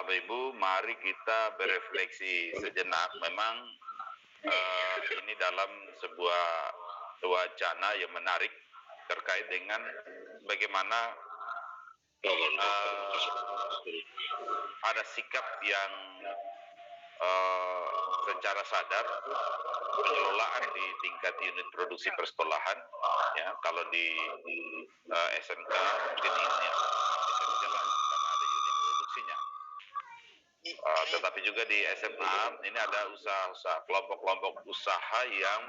Bapak Ibu, mari kita berefleksi sejenak. Memang ini dalam sebuah wacana yang menarik terkait dengan bagaimana ada sikap yang secara sadar pengelolaan di tingkat unit produksi persekolahan, ya. Kalau di SMK mungkin ini ya, bisa jelas karena ada unit produksinya. Tetapi juga di SMA ini ada usaha-usaha, kelompok-kelompok usaha yang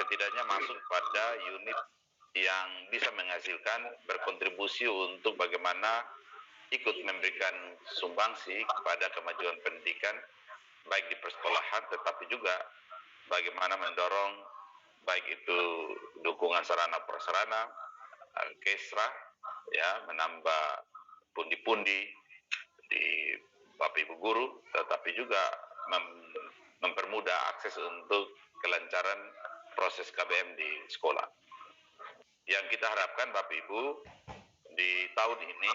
setidaknya masuk pada unit yang bisa menghasilkan, berkontribusi untuk bagaimana ikut memberikan sumbangsi kepada kemajuan pendidikan baik di persekolahan, tetapi juga bagaimana mendorong baik itu dukungan sarana prasarana, kesra, ya, menambah pundi-pundi di Bapak Ibu guru, tetapi juga mempermudah akses untuk kelancaran proses KBM di sekolah. Yang kita harapkan Bapak Ibu di tahun ini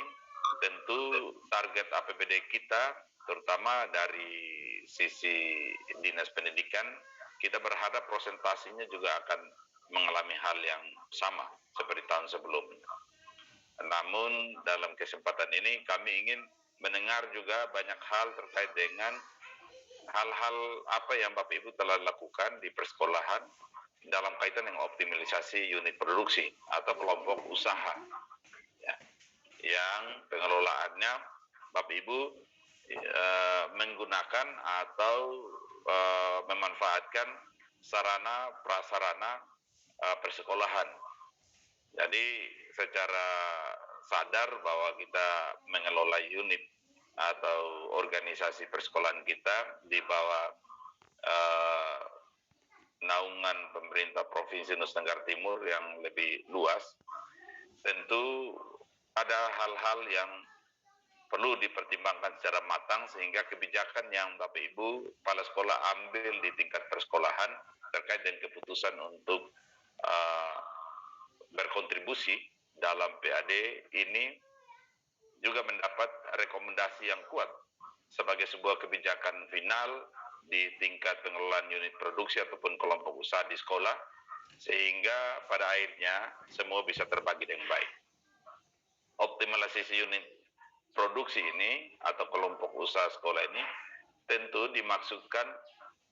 tentu target APBD kita, terutama dari sisi Dinas Pendidikan, kita berharap prosentasinya juga akan mengalami hal yang sama seperti tahun sebelumnya. Namun dalam kesempatan ini kami ingin mendengar juga banyak hal terkait dengan hal-hal apa yang Bapak Ibu telah lakukan di persekolahan dalam kaitan dengan optimalisasi unit produksi atau kelompok usaha, ya, yang pengelolaannya Bapak Ibu menggunakan atau memanfaatkan sarana prasarana persekolahan. Jadi secara sadar bahwa kita mengelola unit atau organisasi persekolahan kita di bawah naungan pemerintah Provinsi Nusa Tenggara Timur yang lebih luas, tentu ada hal-hal yang perlu dipertimbangkan secara matang sehingga kebijakan yang Bapak Ibu kepala sekolah ambil di tingkat persekolahan terkait dengan keputusan untuk berkontribusi dalam PAD ini juga mendapat rekomendasi yang kuat sebagai sebuah kebijakan final di tingkat pengelolaan unit produksi ataupun kelompok usaha di sekolah, sehingga pada akhirnya semua bisa terbagi dengan baik. Optimalisasi unit produksi ini atau kelompok usaha sekolah ini tentu dimaksudkan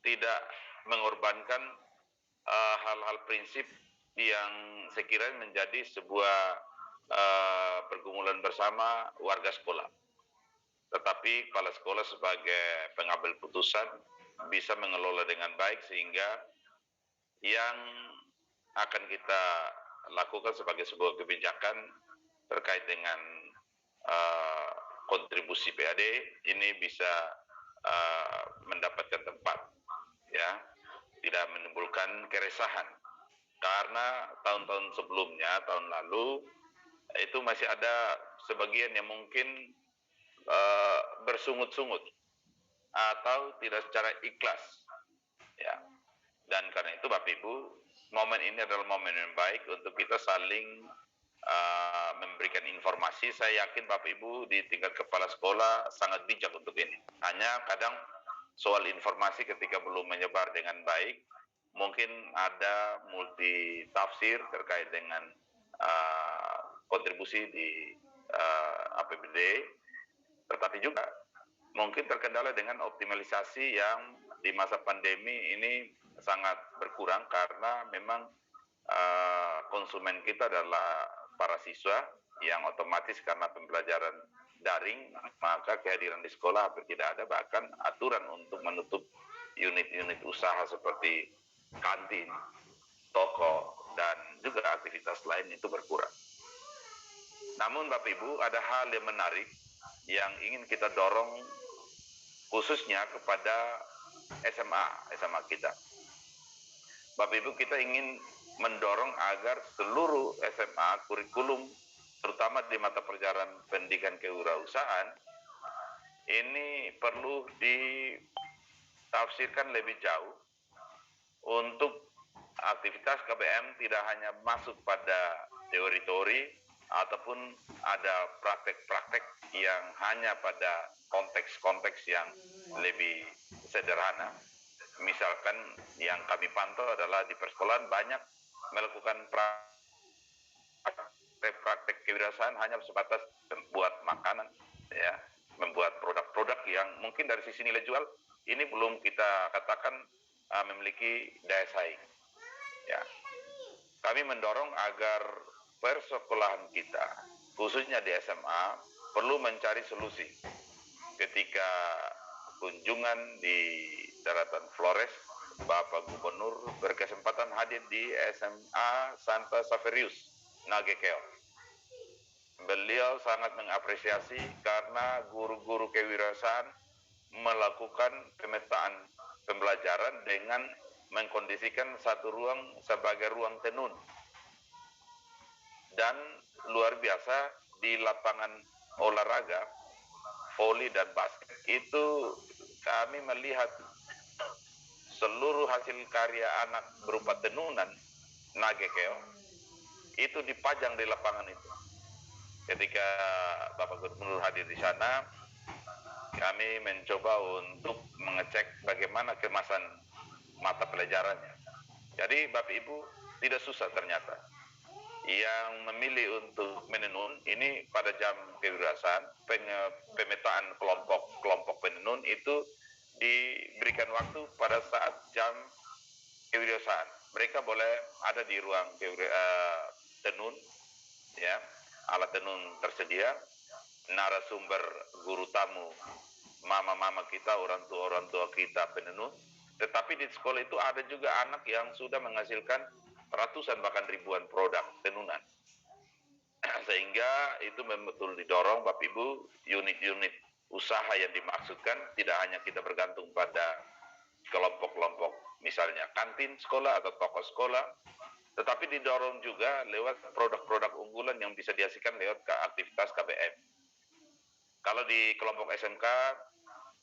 tidak mengorbankan hal-hal prinsip yang sekiranya menjadi sebuah pergumulan bersama warga sekolah. Tetapi kepala sekolah sebagai pengambil putusan bisa mengelola dengan baik sehingga yang akan kita lakukan sebagai sebuah kebijakan terkait dengan kontribusi PAD ini bisa mendapatkan tempat, ya, tidak menimbulkan keresahan. Karena tahun-tahun sebelumnya, tahun lalu itu masih ada sebagian yang mungkin bersungut-sungut atau tidak secara ikhlas, ya. Dan karena itu Bapak Ibu, momen ini adalah momen yang baik untuk kita saling memberikan informasi. Saya yakin Bapak Ibu di tingkat kepala sekolah sangat bijak untuk ini. Hanya kadang soal informasi ketika belum menyebar dengan baik, mungkin ada multi tafsir terkait dengan kontribusi di APBD, tetapi juga mungkin terkendala dengan optimalisasi yang di masa pandemi ini sangat berkurang karena memang konsumen kita adalah para siswa yang otomatis karena pembelajaran daring, maka kehadiran di sekolah hampir tidak ada, bahkan aturan untuk menutup unit-unit usaha seperti kantin, toko, dan juga aktivitas lain itu berkurang. Namun Bapak Ibu, ada hal yang menarik yang ingin kita dorong khususnya kepada SMA kita. Bapak Ibu, kita ingin mendorong agar seluruh SMA kurikulum, terutama di mata pelajaran pendidikan kewirausahaan, ini perlu ditafsirkan lebih jauh untuk aktivitas KBM tidak hanya masuk pada teori-teori, ataupun ada praktek-praktek yang hanya pada konteks-konteks yang lebih sederhana. Misalkan yang kami pantau adalah di persekolahan banyak melakukan praktek kewirausahaan hanya sebatas membuat makanan, ya, membuat produk-produk yang mungkin dari sisi nilai jual ini belum kita katakan memiliki daya saing. Ya, kami mendorong agar persekolahan kita, khususnya di SMA, perlu mencari solusi. Ketika kunjungan di Daratan Flores, Bapak Gubernur berkesempatan hadir di SMA Santa Saverius, Nagekeo. Beliau sangat mengapresiasi karena guru-guru kewirausahaan melakukan pemetaan pembelajaran dengan mengkondisikan satu ruang sebagai ruang tenun. Dan luar biasa di lapangan olahraga, voli dan basket itu kami melihat seluruh hasil karya anak berupa tenunan Nagekeo itu dipajang di lapangan itu. Ketika Bapak Gubernur hadir di sana, kami mencoba untuk mengecek bagaimana kemasan mata pelajarannya. Jadi Bapak Ibu tidak susah ternyata. Yang memilih untuk menenun ini pada jam kewirausahaan, pemetaan kelompok penenun itu diberikan waktu pada saat jam kewirausahaan. Mereka boleh ada di ruang tenun, ya, alat tenun tersedia, narasumber guru tamu, mama-mama kita, orang tua kita penenun. Tetapi di sekolah itu ada juga anak yang sudah menghasilkan ratusan bahkan ribuan produk tenunan. Sehingga itu betul didorong Bapak Ibu, unit-unit usaha yang dimaksudkan tidak hanya kita bergantung pada kelompok-kelompok misalnya kantin sekolah atau toko sekolah, tetapi didorong juga lewat produk-produk unggulan yang bisa dihasilkan lewat aktivitas KBM. Kalau di kelompok SMK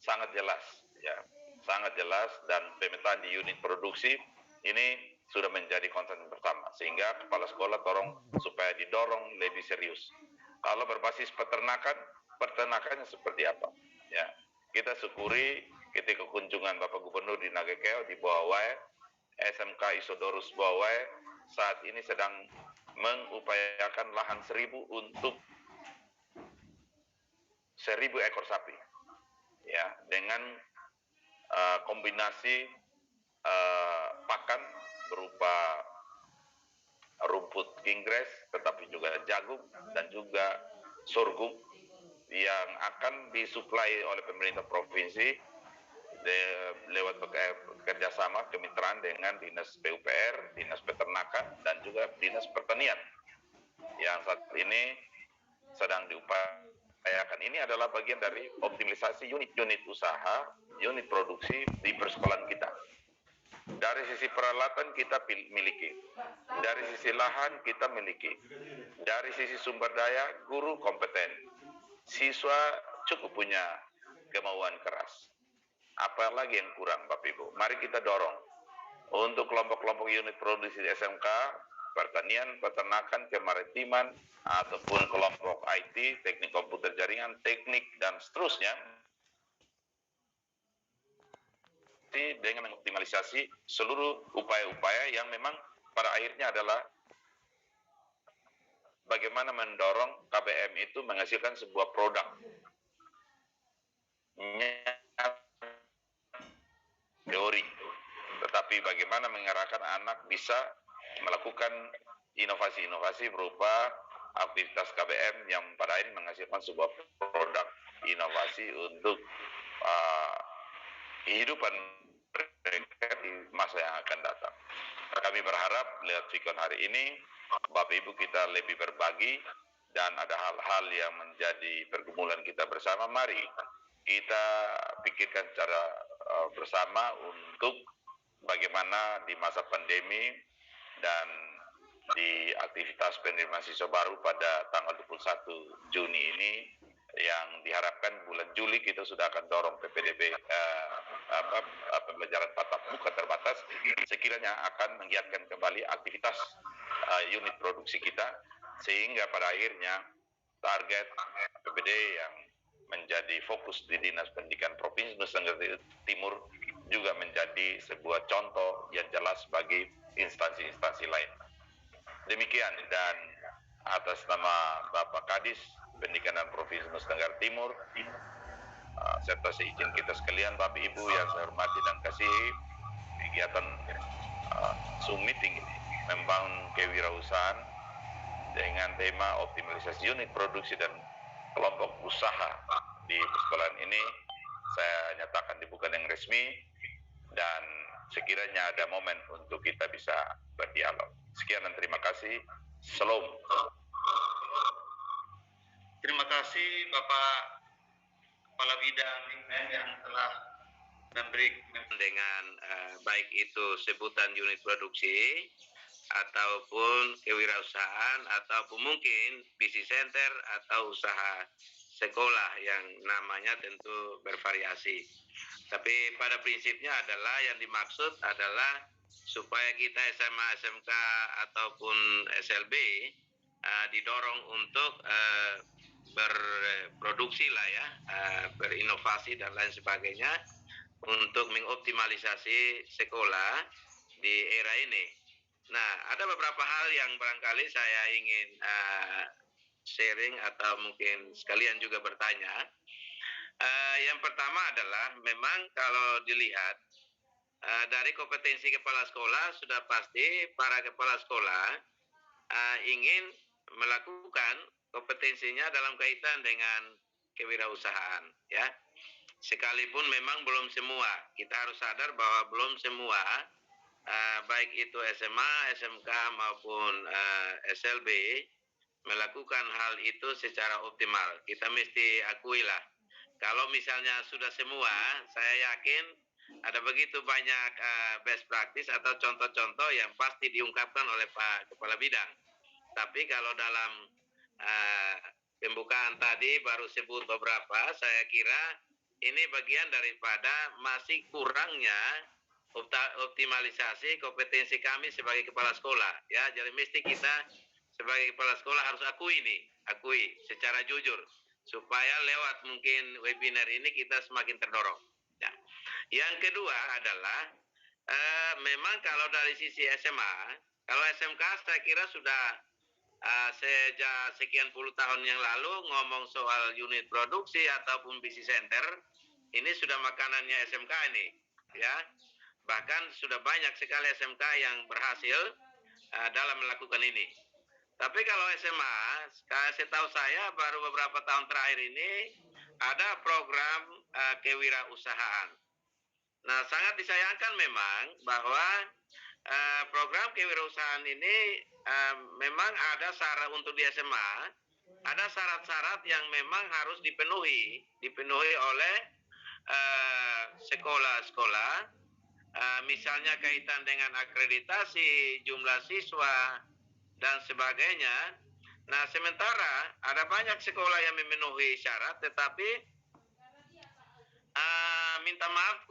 sangat jelas, ya, sangat jelas, dan pemetaan di unit produksi ini sudah menjadi konsen pertama, sehingga kepala sekolah tolong supaya didorong lebih serius. Kalau berbasis peternakannya seperti apa? Ya, kita syukuri ketika kunjungan Bapak Gubernur di Nagekeo di Buawai, SMK Isodorus Buawai saat ini sedang mengupayakan lahan 1.000 untuk 1.000 ekor sapi, ya, dengan kombinasi pakan berupa rumput kinggrass, tetapi juga jagung dan juga sorghum yang akan disuplai oleh pemerintah provinsi lewat kerjasama kemitraan dengan Dinas PUPR, Dinas Peternakan, dan juga Dinas Pertanian yang saat ini sedang diupayakan. Ini adalah bagian dari optimalisasi unit-unit usaha, unit produksi di persekolahan kita. Dari sisi peralatan kita miliki, dari sisi lahan kita miliki, dari sisi sumber daya guru kompeten, siswa cukup punya kemauan keras. Apa lagi yang kurang Bapak Ibu? Mari kita dorong untuk kelompok-kelompok unit produksi SMK, pertanian, peternakan, kemaritiman, ataupun kelompok IT, teknik komputer jaringan, teknik, dan seterusnya, dengan mengoptimalisasi seluruh upaya-upaya yang memang pada akhirnya adalah bagaimana mendorong KBM itu menghasilkan sebuah produk teori, tetapi bagaimana mengarahkan anak bisa melakukan inovasi-inovasi berupa aktivitas KBM yang pada akhirnya menghasilkan sebuah produk inovasi untuk kehidupan mereka di masa yang akan datang. Kami berharap lewat Vikon hari ini Bapak Ibu kita lebih berbagi dan ada hal-hal yang menjadi pergumulan kita bersama. Mari kita pikirkan secara bersama untuk bagaimana di masa pandemi dan di aktivitas penerimaan siswa baru pada tanggal 21 Juni ini yang diharapkan bulan Juli kita sudah akan dorong PPDB pembelajaran tatap muka terbatas, sekiranya akan menggiatkan kembali aktivitas unit produksi kita sehingga pada akhirnya target PPD yang menjadi fokus di Dinas Pendidikan Provinsi Nusa Tenggara Timur juga menjadi sebuah contoh yang jelas bagi instansi-instansi lain. Demikian, dan atas nama Bapak Kadis Pendidikan Provinsi Nusa Tenggara Timur, serta seizin kita sekalian, Bapak Ibu yang saya hormati dan kasihi, kegiatan Zoom meeting membangun kewirausahaan dengan tema optimalisasi unit produksi dan kelompok usaha di persekolahan ini saya nyatakan dibuka dengan resmi, dan sekiranya ada momen untuk kita bisa berdialog. Sekian dan terima kasih. Salam. Terima kasih Bapak Kepala Bidang yang telah memberi dengan baik itu sebutan unit produksi ataupun kewirausahaan ataupun mungkin bisnis center atau usaha sekolah yang namanya tentu bervariasi. Tapi pada prinsipnya adalah yang dimaksud adalah supaya kita SMA, SMK ataupun SLB didorong untuk berproduksi lah ya, berinovasi dan lain sebagainya untuk mengoptimalisasi sekolah di era ini. Nah, ada beberapa hal yang barangkali saya ingin sharing atau mungkin sekalian juga bertanya. Yang pertama adalah memang kalau dilihat dari kompetensi kepala sekolah sudah pasti para kepala sekolah ingin melakukan kompetensinya dalam kaitan dengan kewirausasahaan, ya. Sekalipun memang belum semua, kita harus sadar bahwa belum semua baik itu SMA, SMK maupun SLB melakukan hal itu secara optimal. Kita mesti akui lah, kalau misalnya sudah semua, saya yakin ada begitu banyak best practice atau contoh-contoh yang pasti diungkapkan oleh Pak Kepala Bidang. Tapi kalau dalam pembukaan tadi baru sebut beberapa, saya kira ini bagian daripada masih kurangnya optimalisasi kompetensi kami sebagai kepala sekolah, ya. Jadi mesti kita sebagai kepala sekolah harus akui secara jujur supaya lewat mungkin webinar ini kita semakin terdorong. Ya. Yang kedua adalah memang kalau dari sisi SMA, kalau SMK saya kira sudah sejak sekian puluh tahun yang lalu ngomong soal unit produksi ataupun bisnis center, ini sudah makanannya SMK ini, ya. Bahkan sudah banyak sekali SMK yang berhasil dalam melakukan ini. Tapi kalau SMA, setahu saya baru beberapa tahun terakhir ini ada program kewirausahaan. Nah, sangat disayangkan memang bahwa program kewirausahaan ini memang ada syarat untuk di SMA, ada syarat-syarat yang memang harus dipenuhi oleh sekolah-sekolah, misalnya kaitan dengan akreditasi, jumlah siswa, dan sebagainya. Nah, sementara ada banyak sekolah yang memenuhi syarat, tetapi minta maaf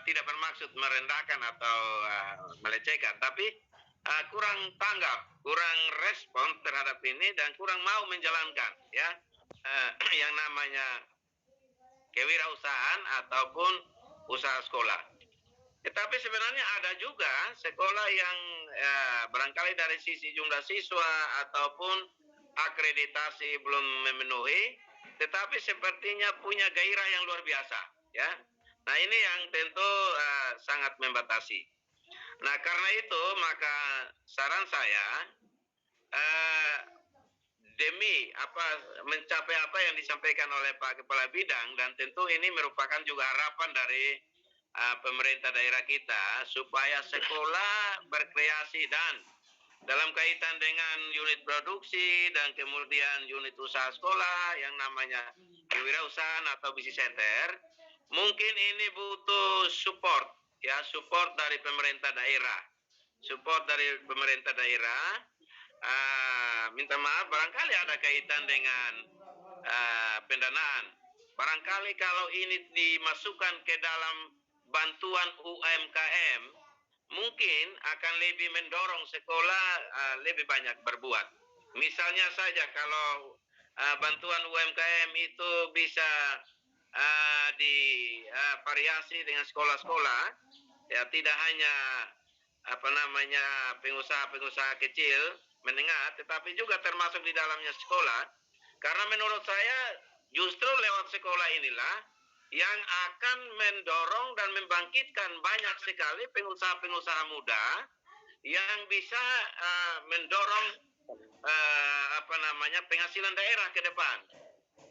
tidak bermaksud merendahkan atau melecehkan, tapi kurang tanggap, kurang respon terhadap ini dan kurang mau menjalankan, ya, yang namanya kewirausahaan ataupun usaha sekolah. Tetapi sebenarnya ada juga sekolah yang barangkali dari sisi jumlah siswa ataupun akreditasi belum memenuhi, tetapi sepertinya punya gairah yang luar biasa, ya. Nah, ini yang tentu sangat membatasi. Nah, karena itu maka saran saya demi mencapai apa yang disampaikan oleh Pak Kepala Bidang, dan tentu ini merupakan juga harapan dari pemerintah daerah kita supaya sekolah berkreasi dan dalam kaitan dengan unit produksi dan kemudian unit usaha sekolah yang namanya kewirausahaan atau bisnis center, mungkin ini butuh support, ya, support dari pemerintah daerah. Support dari pemerintah daerah, minta maaf barangkali ada kaitan dengan pendanaan. Barangkali kalau ini dimasukkan ke dalam bantuan UMKM, mungkin akan lebih mendorong sekolah lebih banyak berbuat. Misalnya saja kalau bantuan UMKM itu bisa divariasi dengan sekolah-sekolah, ya tidak hanya apa namanya pengusaha-pengusaha kecil menengah, tetapi juga termasuk di dalamnya sekolah. Karena menurut saya justru lewat sekolah inilah yang akan mendorong dan membangkitkan banyak sekali pengusaha-pengusaha muda yang bisa mendorong apa namanya penghasilan daerah ke depan.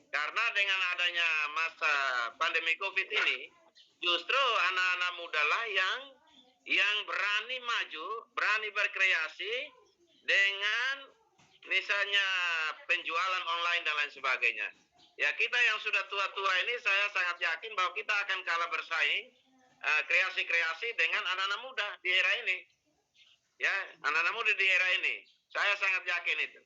Karena dengan adanya masa pandemi COVID ini, justru anak-anak muda lah yang berani maju, berani berkreasi dengan misalnya penjualan online dan lain sebagainya. Ya kita yang sudah tua-tua ini saya sangat yakin bahwa kita akan kalah bersaing kreasi-kreasi dengan anak-anak muda di era ini. Ya, anak-anak muda di era ini. Saya sangat yakin itu.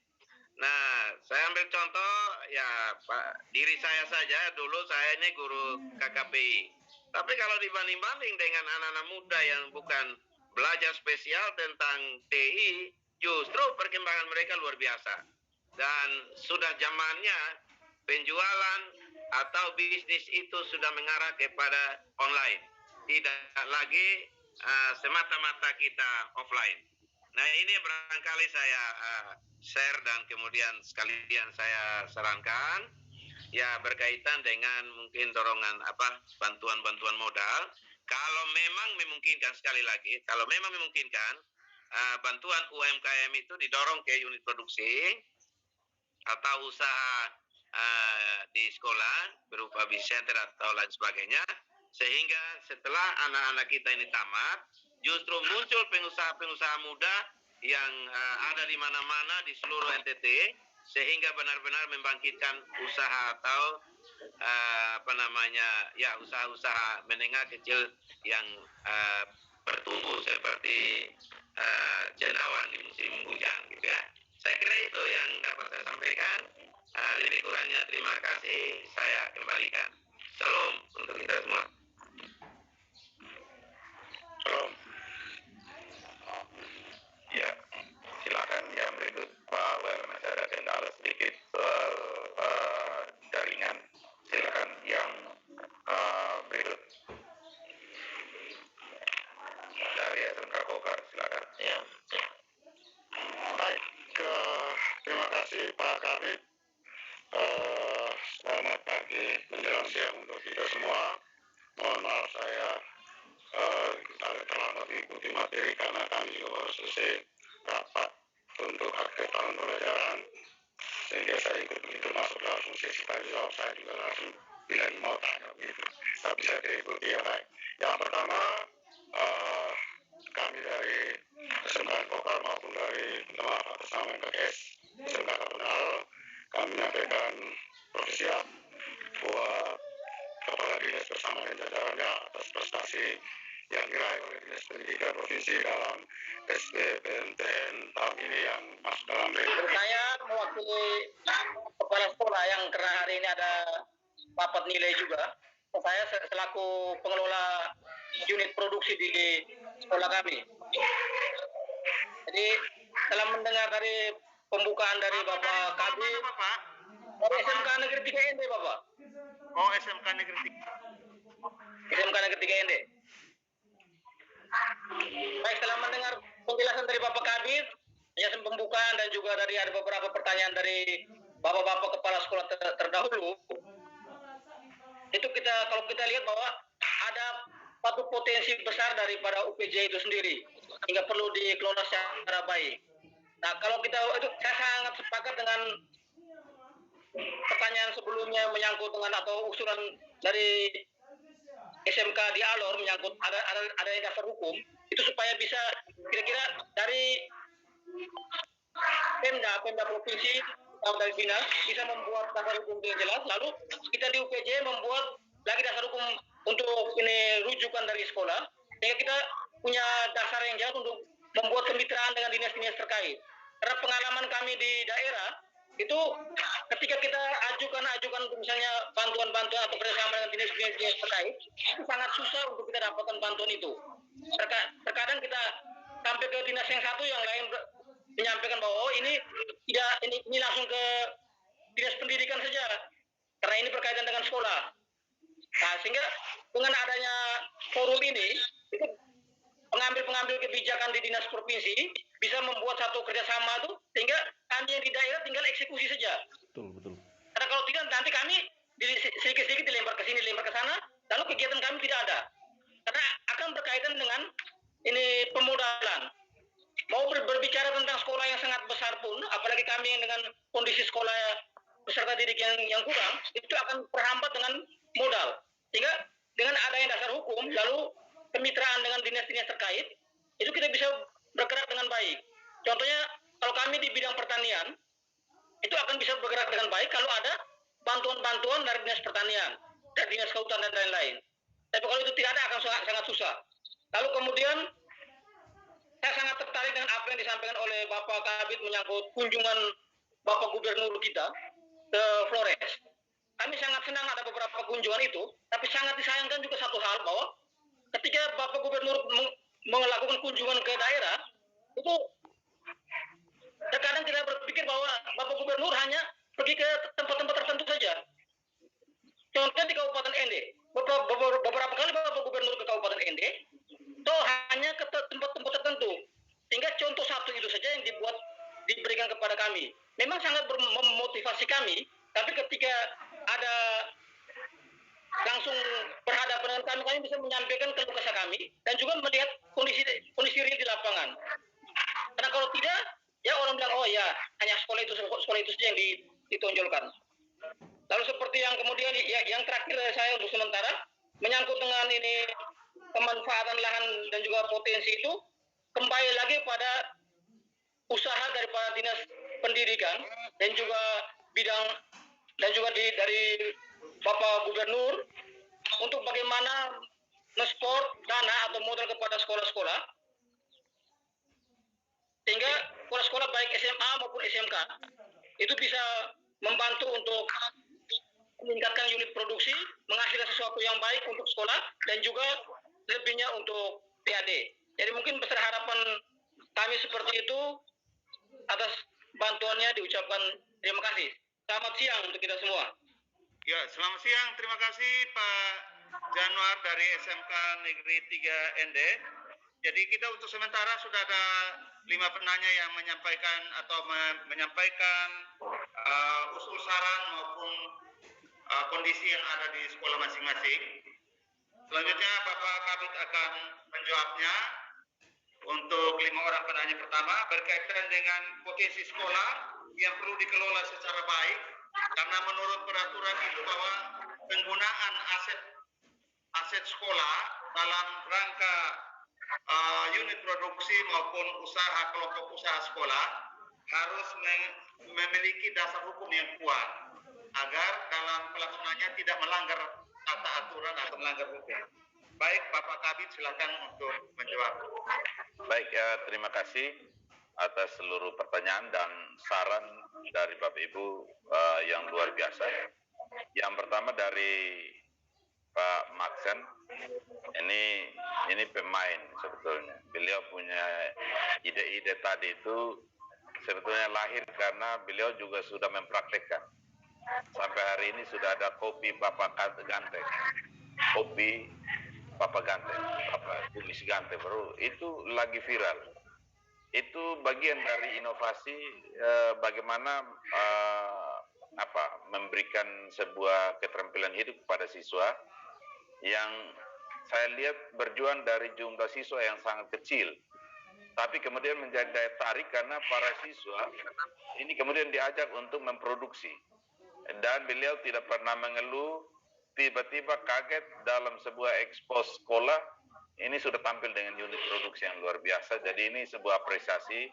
Nah, saya ambil contoh ya Pak, diri saya saja dulu saya ini guru KKPI. Tapi kalau dibanding-banding dengan anak-anak muda yang bukan belajar spesial tentang TI, justru perkembangan mereka luar biasa. Dan sudah zamannya penjualan atau bisnis itu sudah mengarah kepada online. Tidak lagi semata-mata kita offline. Nah ini barangkali saya share dan kemudian sekalian saya sarankan ya berkaitan dengan mungkin dorongan bantuan-bantuan modal. Kalau memang memungkinkan sekali lagi, kalau memang memungkinkan bantuan UMKM itu didorong ke unit produksi atau usaha di sekolah berupa business center atau lain sebagainya, sehingga setelah anak-anak kita ini tamat, justru muncul pengusaha-pengusaha muda yang ada di mana-mana di seluruh NTT, sehingga benar-benar membangkitkan usaha atau usaha-usaha menengah kecil yang bertumbuh seperti cendawan di musim hujan, gitu ya. Saya kira itu yang dapat saya sampaikan. Lebih kurangnya terima kasih, saya kembalikan. Salam untuk kita semua. Salam. Ya, silakan yang berikut Pak Wer, masih ada kendala sedikit soal jaringan. Silakan yang berikut dari SMK Kokar, silakan. Ya. Baik, terima kasih Pak Kabit. Selamat pagi menjelang siang untuk kita semua. Mohon maaf saya agak terlambat mengikuti materi karena kami juga baru selesai rapat untuk akhir tahun pembelajaran, sehingga saya ikut begitu masuk langsung sesi tanya jawab. Saya juga langsung bilang mau tanya begitu, tapi saya tidak ikuti. Ya baik. Yang pertama, kami dari SMK Kokar maupun dari maaf atas nama MKS SMK Kapal, kami menyampaikan siap buat Kepala Dinas bersama dengan jajarannya atas prestasi yang diraih oleh Dinas Pendidikan Provinsi dalam SBMPTN tahun ini yang masuk dalam rekor. Saya mewakili kepala sekolah yang karena hari ini ada rapat nilai juga. Saya selaku pengelola unit produksi di sekolah kami. Jadi setelah mendengar dari pembukaan dari Bapak Kabit dari SMK Negeri 3 ND, Bapak. Oh, SMK Negeri 3. SMK Negeri 3 ND. Baik, setelah mendengar penjelasan dari Bapak Kabit, penjelasan pembukaan dan juga dari ada beberapa pertanyaan dari Bapak-bapak kepala sekolah terdahulu, itu kalau kita lihat bahwa ada satu potensi besar daripada UPJ itu sendiri, hingga perlu dikelola secara baik. Nah, kalau kita itu saya sangat sepakat dengan pertanyaan sebelumnya menyangkut dengan atau usulan dari SMK di Alor menyangkut ada dasar hukum itu supaya bisa kira-kira dari Pemda provinsi atau dari dinas bisa membuat dasar hukum yang jelas, lalu kita di UPJ membuat lagi dasar hukum untuk ini rujukan dari sekolah, sehingga kita punya dasar yang jelas untuk membuat kemitraan dengan dinas-dinas terkait. Karena pengalaman kami di daerah itu ketika kita ajukan misalnya bantuan-bantuan atau kerjasama dengan dinas-dinas terkait, itu sangat susah untuk kita dapatkan bantuan itu. Terkadang kita sampai ke dinas yang satu, yang lain menyampaikan bahwa oh ini tidak ini langsung ke dinas pendidikan saja karena ini berkaitan dengan sekolah. Nah, sehingga dengan adanya forum ini itu pengambil kebijakan di dinas provinsi bisa membuat satu kerjasama tuh sehingga kami yang di daerah tinggal eksekusi saja. Betul. Karena kalau tidak nanti kami sedikit-sedikit dilempar ke sini, dilempar ke sana, lalu kegiatan kami tidak ada. Karena akan berkaitan dengan ini pemodalan. Mau berbicara tentang sekolah yang sangat besar pun, apalagi kami yang dengan kondisi sekolah peserta didik yang kurang, itu akan terhambat dengan modal. Sehingga dengan adanya dasar hukum, lalu kemitraan dengan dinas-dinas terkait, itu kita bisa bergerak dengan baik. Contohnya, kalau kami di bidang pertanian, itu akan bisa bergerak dengan baik kalau ada bantuan-bantuan dari dinas pertanian, dari dinas kehutanan dan lain-lain. Tapi kalau itu tidak ada akan sangat susah. Lalu kemudian saya sangat tertarik dengan apa yang disampaikan oleh Bapak Kabid menyangkut kunjungan Bapak Gubernur kita ke Flores. Kami sangat senang ada beberapa kunjungan itu, tapi sangat disayangkan juga satu hal bahwa ketika Bapak Gubernur melakukan kunjungan ke daerah, itu terkadang kita berpikir bahwa Bapak Gubernur hanya pergi ke tempat-tempat tertentu saja. Contohnya di Kabupaten ND, beberapa kali Bapak Gubernur ke Kabupaten ND, toh hanya ke tempat-tempat tertentu. Sehingga contoh satu itu saja yang diberikan kepada kami. Memang sangat memotivasi kami, tapi ketika ada langsung berhadapan dengan kami bisa menyampaikan keluh kesah kami dan juga melihat kondisi real di lapangan. Karena kalau tidak, ya orang bilang oh ya hanya sekolah itu saja yang ditonjolkan. Lalu seperti yang kemudian yang terakhir saya untuk sementara menyangkut dengan ini pemanfaatan lahan dan juga potensi itu kembali lagi pada usaha daripada dinas pendidikan dan juga bidang dan juga dari Bapak Gubernur untuk bagaimana nge-support dana atau modal kepada sekolah-sekolah sehingga sekolah-sekolah baik SMA maupun SMK itu bisa membantu untuk meningkatkan unit produksi, menghasilkan sesuatu yang baik untuk sekolah dan juga lebihnya untuk PAD. Jadi mungkin besar harapan kami seperti itu. Atas bantuannya diucapkan terima kasih. Selamat siang untuk kita semua. Ya, selamat siang. Terima kasih Pak Januar dari SMK Negeri 3 ND. Jadi kita untuk sementara sudah ada 5 penanya yang menyampaikan usul saran maupun kondisi yang ada di sekolah masing-masing. Selanjutnya Bapak Kabid akan menjawabnya. Untuk 5 orang penanya pertama berkaitan dengan potensi sekolah yang perlu dikelola secara baik karena menurut peraturan itu bahwa penggunaan aset sekolah dalam rangka unit produksi maupun usaha kelompok usaha sekolah harus memiliki dasar hukum yang kuat agar dalam pelaksanaannya tidak melanggar tata aturan atau melanggar hukum. Baik, Bapak Kabid silakan untuk menjawab. Baik, terima kasih atas seluruh pertanyaan dan saran dari Bapak Ibu yang luar biasa. Yang pertama dari Pak Maxen, ini pemain sebetulnya. Beliau punya ide-ide tadi itu sebetulnya lahir karena beliau juga sudah mempraktekkan. Sampai hari ini sudah ada kopi Bapak Gante, kopi Bapak Gante, Bapak tulis Gante baru itu lagi viral. Itu bagian dari inovasi bagaimana memberikan sebuah keterampilan hidup kepada siswa yang saya lihat berjuang dari jumlah siswa yang sangat kecil, tapi kemudian menjadi daya tarik karena para siswa ini kemudian diajak untuk memproduksi dan beliau tidak pernah mengeluh. Tiba-tiba kaget dalam sebuah ekspos sekolah ini sudah tampil dengan unit produksi yang luar biasa. Jadi ini sebuah apresiasi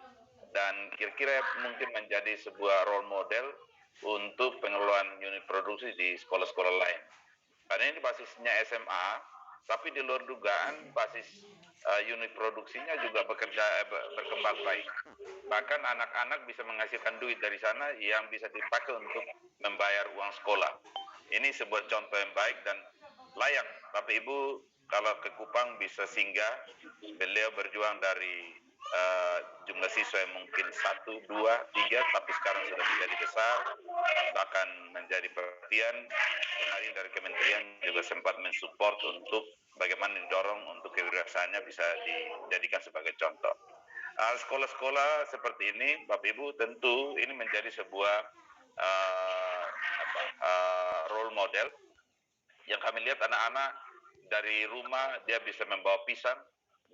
dan kira-kira mungkin menjadi sebuah role model untuk pengelolaan unit produksi di sekolah-sekolah lain. Karena ini basisnya SMA, tapi di luar dugaan basis unit produksinya juga berkembang baik. Bahkan anak-anak bisa menghasilkan duit dari sana yang bisa dipakai untuk membayar uang sekolah. Ini sebuah contoh yang baik dan layak. Bapak Ibu kalau ke Kupang bisa singgah. Beliau berjuang dari jumlah siswa yang mungkin 1, 2, 3, tapi sekarang sudah menjadi besar, bahkan menjadi perhatian. Kemarin dari Kementerian juga sempat mensupport untuk bagaimana didorong untuk kewirausahaannya bisa dijadikan sebagai contoh. Sekolah-sekolah seperti ini, Bapak Ibu, tentu ini menjadi sebuah role model yang kami lihat anak-anak dari rumah dia bisa membawa pisang,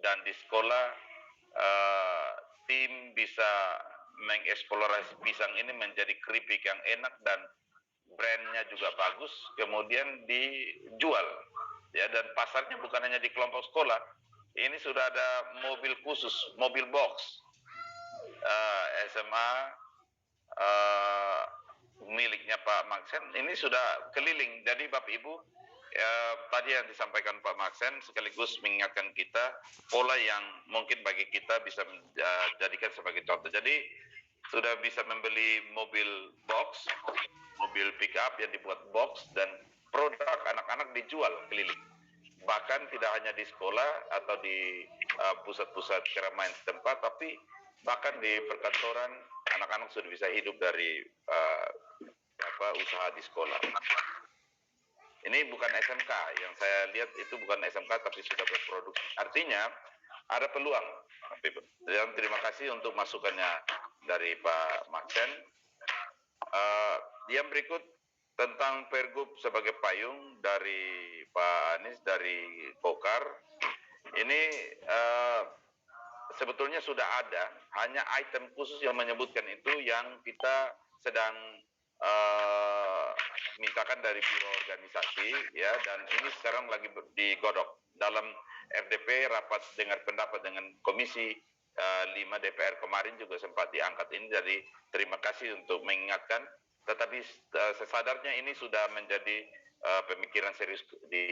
dan di sekolah tim bisa mengeksplorasi pisang ini menjadi keripik yang enak dan brandnya juga bagus, kemudian dijual ya, dan pasarnya bukan hanya di kelompok sekolah. Ini sudah ada mobil khusus, mobil box SMA miliknya Pak Maksen, ini sudah keliling. Jadi Bapak Ibu, tadi yang disampaikan Pak Maksen sekaligus mengingatkan kita pola yang mungkin bagi kita bisa jadikan sebagai contoh. Jadi sudah bisa membeli mobil box, mobil pick up yang dibuat box, dan produk anak-anak dijual keliling. Bahkan tidak hanya di sekolah atau di pusat-pusat keramaian setempat, tapi bahkan di perkantoran anak-anak sudah bisa hidup dari usaha di sekolah. Ini bukan SMK, yang saya lihat itu bukan SMK tapi sudah berproduksi. Artinya ada peluang. Dan terima kasih untuk masukannya dari Pak Maksen. Yang berikut tentang Pergub sebagai payung dari Pak Anies dari Pokar. Ini sebetulnya sudah ada, hanya item khusus yang menyebutkan itu yang kita sedang mintakan dari biro organisasi ya, dan ini sekarang lagi digodok dalam FDP. Rapat dengar pendapat dengan Komisi 5 DPR kemarin juga sempat diangkat ini, jadi terima kasih untuk mengingatkan. Tetapi sesadarnya ini sudah menjadi pemikiran serius di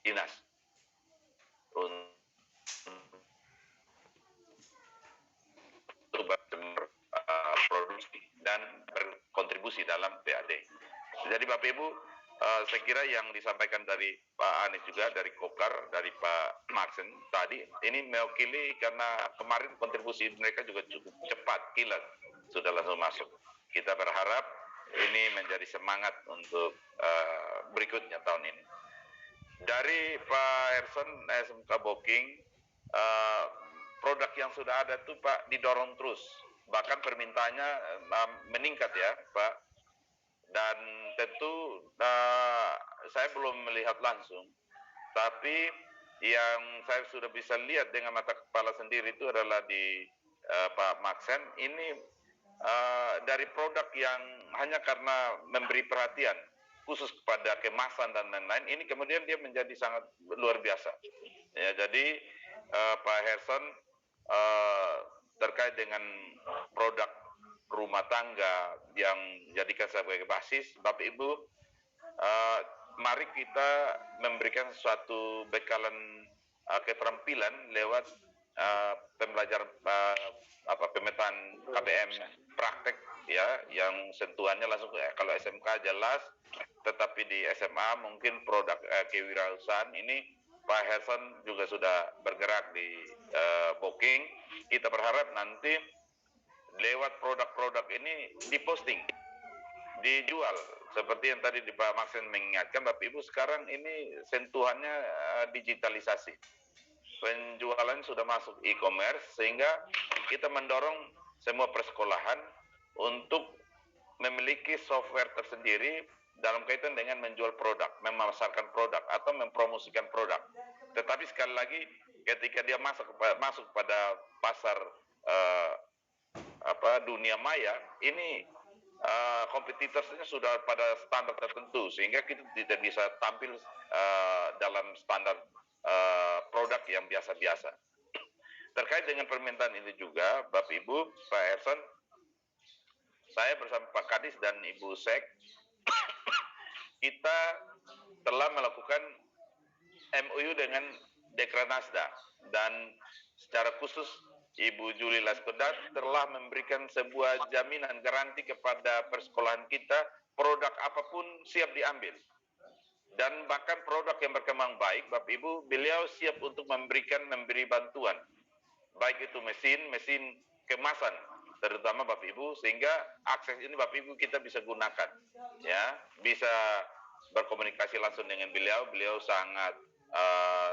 dinas untuk berproduksi dan berkontribusi dalam PAD. Jadi Bapak Ibu, saya kira yang disampaikan dari Pak Anies juga, dari Kokar, dari Pak Maksen tadi, ini mewakili karena kemarin kontribusi mereka juga cukup cepat, kilat, sudah langsung masuk. Kita berharap ini menjadi semangat untuk berikutnya tahun ini. Dari Pak Herson SMK Booking, produk yang sudah ada tuh Pak didorong terus, bahkan permintaannya meningkat ya Pak. Dan tentu saya belum melihat langsung, tapi yang saya sudah bisa lihat dengan mata kepala sendiri itu adalah di Pak Maksen ini dari produk yang hanya karena memberi perhatian khusus kepada kemasan dan lain-lain, ini kemudian dia menjadi sangat luar biasa. Ya, jadi Pak Herson terkait dengan produk rumah tangga yang dijadikan sebagai basis, Bapak Ibu, mari kita memberikan suatu bekalan keterampilan lewat pembelajaran pemetaan KBM praktek ya, yang sentuhannya langsung kalau SMK jelas, tetapi di SMA mungkin produk kewirausahaan ini Pak Herson juga sudah bergerak di Booking. Kita berharap nanti lewat produk-produk ini diposting, dijual, seperti yang tadi di Pak Maksen mengingatkan Bapak Ibu, sekarang ini sentuhannya digitalisasi. Penjualan sudah masuk e-commerce, sehingga kita mendorong semua persekolahan untuk memiliki software tersendiri dalam kaitan dengan menjual produk, memasarkan produk atau mempromosikan produk. Tetapi sekali lagi ketika dia masuk pada pasar dunia maya, ini kompetitornya sudah pada standar tertentu, sehingga kita tidak bisa tampil dalam standar produk yang biasa-biasa. Terkait dengan permintaan ini juga, Bapak Ibu, Pak Herson, saya bersama Pak Kadis dan Ibu Sek, kita telah melakukan MOU dengan Dekranasda, dan secara khusus Ibu Juli Laskodat telah memberikan sebuah jaminan garansi kepada persekolahan kita, produk apapun siap diambil. dan bahkan produk yang berkembang baik, Bapak Ibu, beliau siap untuk memberi bantuan, baik itu mesin kemasan, terutama Bapak Ibu, sehingga akses ini Bapak Ibu kita bisa gunakan, ya, bisa berkomunikasi langsung dengan beliau sangat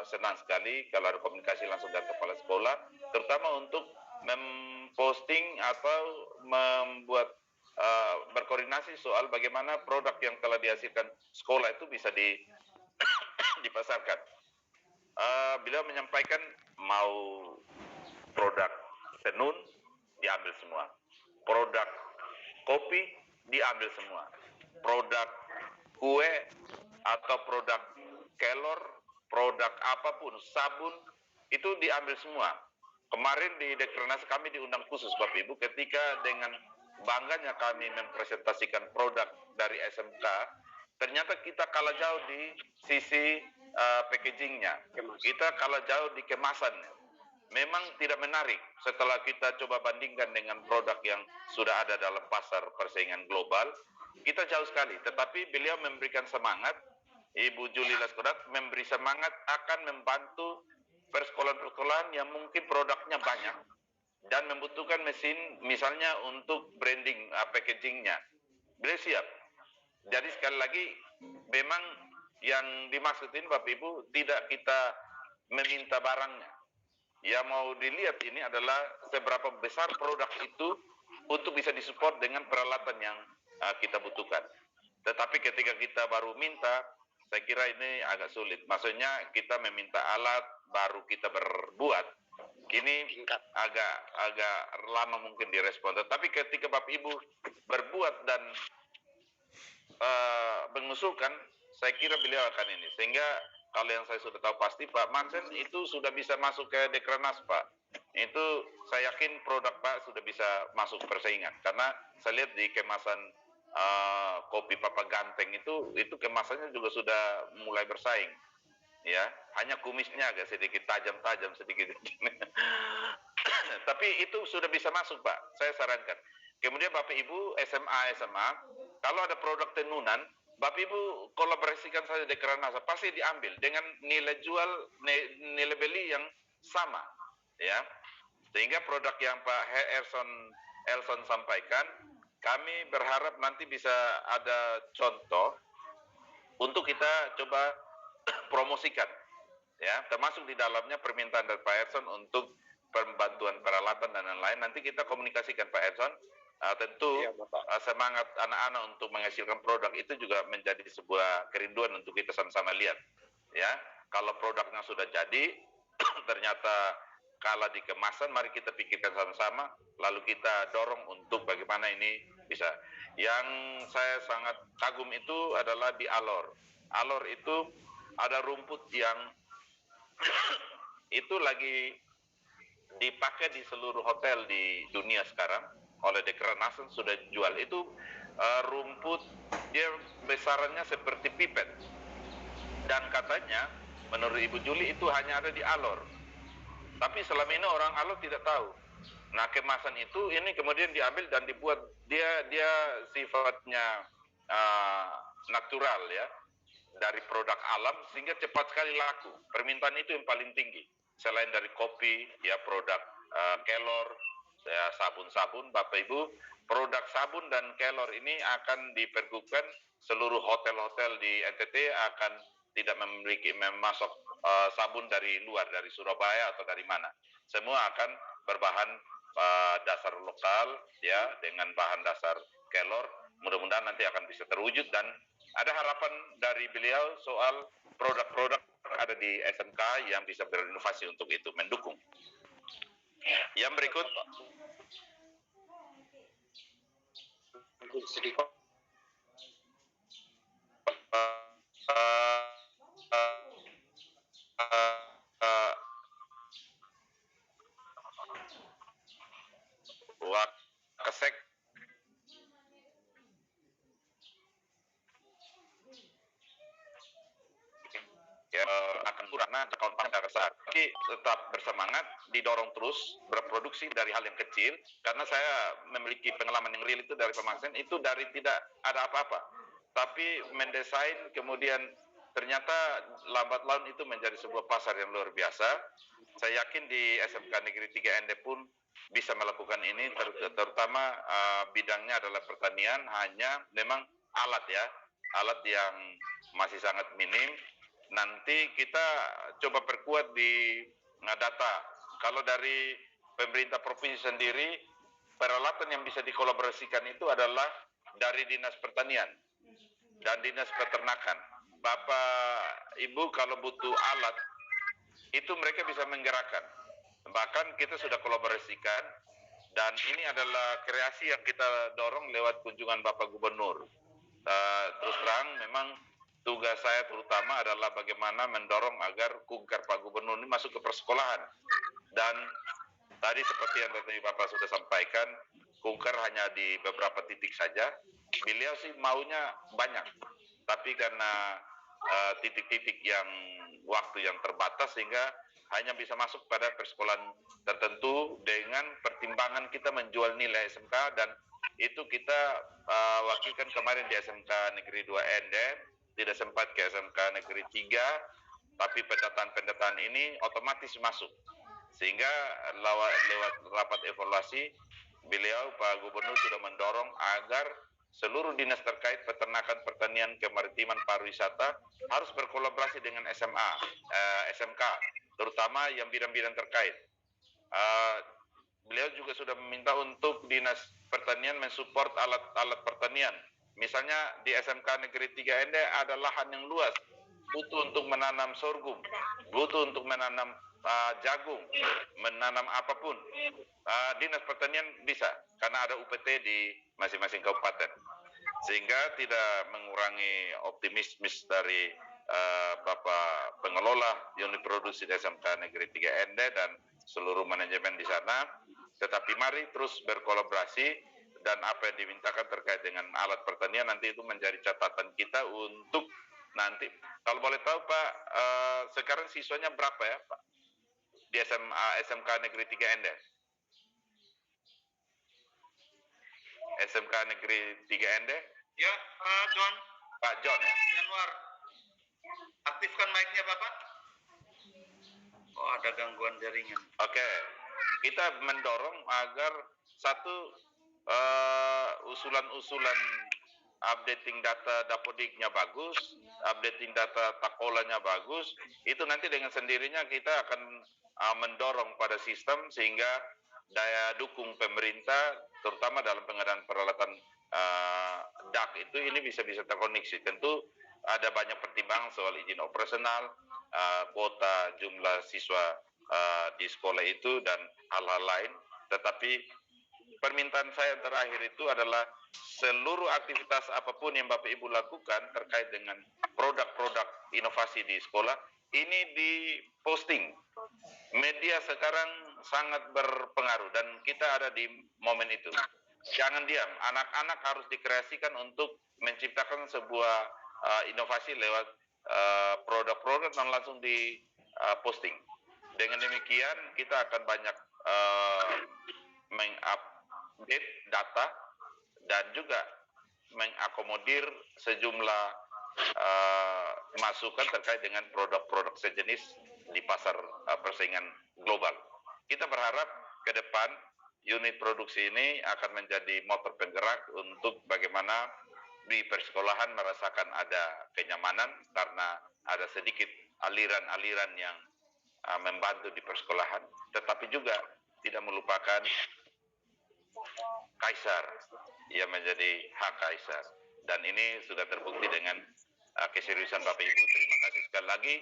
senang sekali kalau ada komunikasi langsung dari kepala sekolah, terutama untuk memposting atau membuat berkoordinasi soal bagaimana produk yang telah dihasilkan sekolah itu bisa dipasarkan. Beliau menyampaikan mau produk tenun diambil semua, produk kopi diambil semua, produk kue atau produk kelor, produk apapun, sabun, itu diambil semua. Kemarin di Dekrenas kami diundang khusus Bapak Ibu ketika dengan bangganya kami mempresentasikan produk dari SMK, ternyata kita kalah jauh di sisi packagingnya, kita kalah jauh di kemasannya. Memang tidak menarik setelah kita coba bandingkan dengan produk yang sudah ada dalam pasar persaingan global, kita jauh sekali. Tetapi beliau memberikan semangat, Ibu Juli Laskodat memberi semangat akan membantu persekolahan-persekolahan yang mungkin produknya banyak dan membutuhkan mesin misalnya untuk branding packagingnya. Beliau siap. Jadi sekali lagi memang yang dimaksudin Bapak Ibu tidak kita meminta barangnya. Ya mau dilihat ini adalah seberapa besar produk itu untuk bisa disupport dengan peralatan yang kita butuhkan. Tetapi ketika kita baru minta, saya kira ini agak sulit. Maksudnya kita meminta alat, baru kita berbuat. Ini agak lama mungkin direspon. Tetapi ketika Bapak Ibu berbuat dan mengusulkan, saya kira beliau akan ini. Sehingga kalau yang saya sudah tahu pasti Pak Mansen itu sudah bisa masuk ke Dekrenas Pak. Itu saya yakin produk Pak sudah bisa masuk persaingan. Karena saya lihat di kemasan kopi Papa Ganteng itu kemasannya juga sudah mulai bersaing. Ya, hanya kumisnya agak sedikit tajam sedikit. Tapi itu sudah bisa masuk Pak. Saya sarankan. Kemudian Bapak Ibu SMA, kalau ada produk tenunan, Bapak Ibu kolaborasikan saja Dekrenas, pasti diambil dengan nilai jual, nilai beli yang sama, ya. Sehingga produk yang Pak Elson sampaikan, kami berharap nanti bisa ada contoh untuk kita coba promosikan, ya. Termasuk di dalamnya permintaan dari Pak Elson untuk pembantuan peralatan dan lain-lain. Nanti kita komunikasikan Pak Elson. Tentu semangat anak-anak untuk menghasilkan produk itu juga menjadi sebuah kerinduan untuk kita sama-sama lihat, ya. Kalau produknya sudah jadi ternyata kalah di kemasan, mari kita pikirkan sama-sama, lalu kita dorong untuk bagaimana ini bisa. Yang saya sangat kagum itu adalah di Alor. Alor itu ada rumput yang itu lagi dipakai di seluruh hotel di dunia sekarang. Oleh Dekrenas sudah jual itu rumput, dia besarannya seperti pipet, dan katanya menurut Ibu Juli itu hanya ada di Alor, tapi selama ini orang Alor tidak tahu. Nah kemasan itu ini kemudian diambil dan dibuat, dia sifatnya natural, ya, dari produk alam, sehingga cepat sekali laku. Permintaan itu yang paling tinggi selain dari kopi, ya, produk kelor, ya, sabun-sabun. Bapak Ibu, produk sabun dan kelor ini akan dipergunakan seluruh hotel-hotel di NTT akan tidak memasok sabun dari luar, dari Surabaya atau dari mana. Semua akan berbahan dasar lokal, ya, dengan bahan dasar kelor. Mudah-mudahan nanti akan bisa terwujud dan ada harapan dari beliau soal produk-produk ada di SMK yang bisa berinovasi untuk itu, mendukung. Yang berikut Wakasek akan kurang kawan-kawan besar. Tapi tetap bersemangat, didorong terus berproduksi dari hal yang kecil. Karena saya memiliki pengalaman yang real itu dari pemasaran itu dari tidak ada apa-apa, tapi mendesain kemudian ternyata lambat laun itu menjadi sebuah pasar yang luar biasa. Saya yakin di SMK Negeri 3 Ende pun bisa melakukan ini, terutama bidangnya adalah pertanian, hanya memang alat yang masih sangat minim. Nanti kita coba perkuat di data. Kalau dari pemerintah provinsi sendiri, peralatan yang bisa dikolaborasikan itu adalah dari Dinas Pertanian dan Dinas Peternakan. Bapak, Ibu kalau butuh alat, itu mereka bisa menggerakkan. Bahkan kita sudah kolaborasikan, dan ini adalah kreasi yang kita dorong lewat kunjungan Bapak Gubernur. Terus terang, memang tugas saya terutama adalah bagaimana mendorong agar kunker Pak Gubernur ini masuk ke persekolahan. Dan tadi seperti yang tadi Bapak sudah sampaikan, kunker hanya di beberapa titik saja. Beliau sih maunya banyak, tapi karena titik-titik yang waktu yang terbatas sehingga hanya bisa masuk pada persekolahan tertentu dengan pertimbangan kita menjual nilai SMK, dan itu kita wakilkan kemarin di SMK Negeri 2 Ende, tidak sempat ke SMK Negeri 3, tapi pendataan ini otomatis masuk. Sehingga lewat rapat evaluasi, beliau Pak Gubernur sudah mendorong agar seluruh dinas terkait peternakan, pertanian, kemaritiman, pariwisata harus berkolaborasi dengan SMK, terutama yang bidang-bidang terkait. Beliau juga sudah meminta untuk dinas pertanian mensupport alat-alat pertanian. Misalnya di SMK Negeri 3 Ende ada lahan yang luas, butuh untuk menanam sorghum, butuh untuk menanam jagung, menanam apapun. Dinas pertanian bisa, karena ada UPT di masing-masing kabupaten, sehingga tidak mengurangi optimisme dari Bapak pengelola unit produksi SMK Negeri 3 Ende dan seluruh manajemen di sana. Tetapi mari terus berkolaborasi, dan apa yang dimintakan terkait dengan alat pertanian nanti itu menjadi catatan kita untuk nanti. Kalau boleh tahu Pak, sekarang siswanya berapa ya Pak di SMK Negeri 3 Ende? SMK Negeri 3 Ende? Ya, Pak John. Pak John ya? Januar. Aktifkan mic-nya Bapak. Oh, ada gangguan jaringan. Oke. Kita mendorong agar satu usulan-usulan updating data Dapodiknya bagus, updating data Takolanya bagus, itu nanti dengan sendirinya kita akan mendorong pada sistem sehingga daya dukung pemerintah, terutama dalam pengadaan peralatan DAK itu ini bisa terkoneksi. Tentu ada banyak pertimbangan soal izin operasional, kuota jumlah siswa di sekolah itu dan hal-hal lain. Tetapi permintaan saya terakhir itu adalah seluruh aktivitas apapun yang Bapak Ibu lakukan terkait dengan produk-produk inovasi di sekolah ini diposting. Media sekarang sangat berpengaruh dan kita ada di momen itu. Jangan diam, anak-anak harus dikreasikan untuk menciptakan sebuah inovasi lewat produk-produk dan langsung diposting. Dengan demikian kita akan banyak mengupdate data dan juga mengakomodir sejumlah masukan terkait dengan produk-produk sejenis di pasar persaingan global. Kita berharap ke depan unit produksi ini akan menjadi motor penggerak untuk bagaimana di persekolahan merasakan ada kenyamanan karena ada sedikit aliran-aliran yang membantu di persekolahan, tetapi juga tidak melupakan kaisar yang menjadi hak kaisar. Dan ini sudah terbukti dengan keseriusan Bapak Ibu. Terima kasih sekali lagi.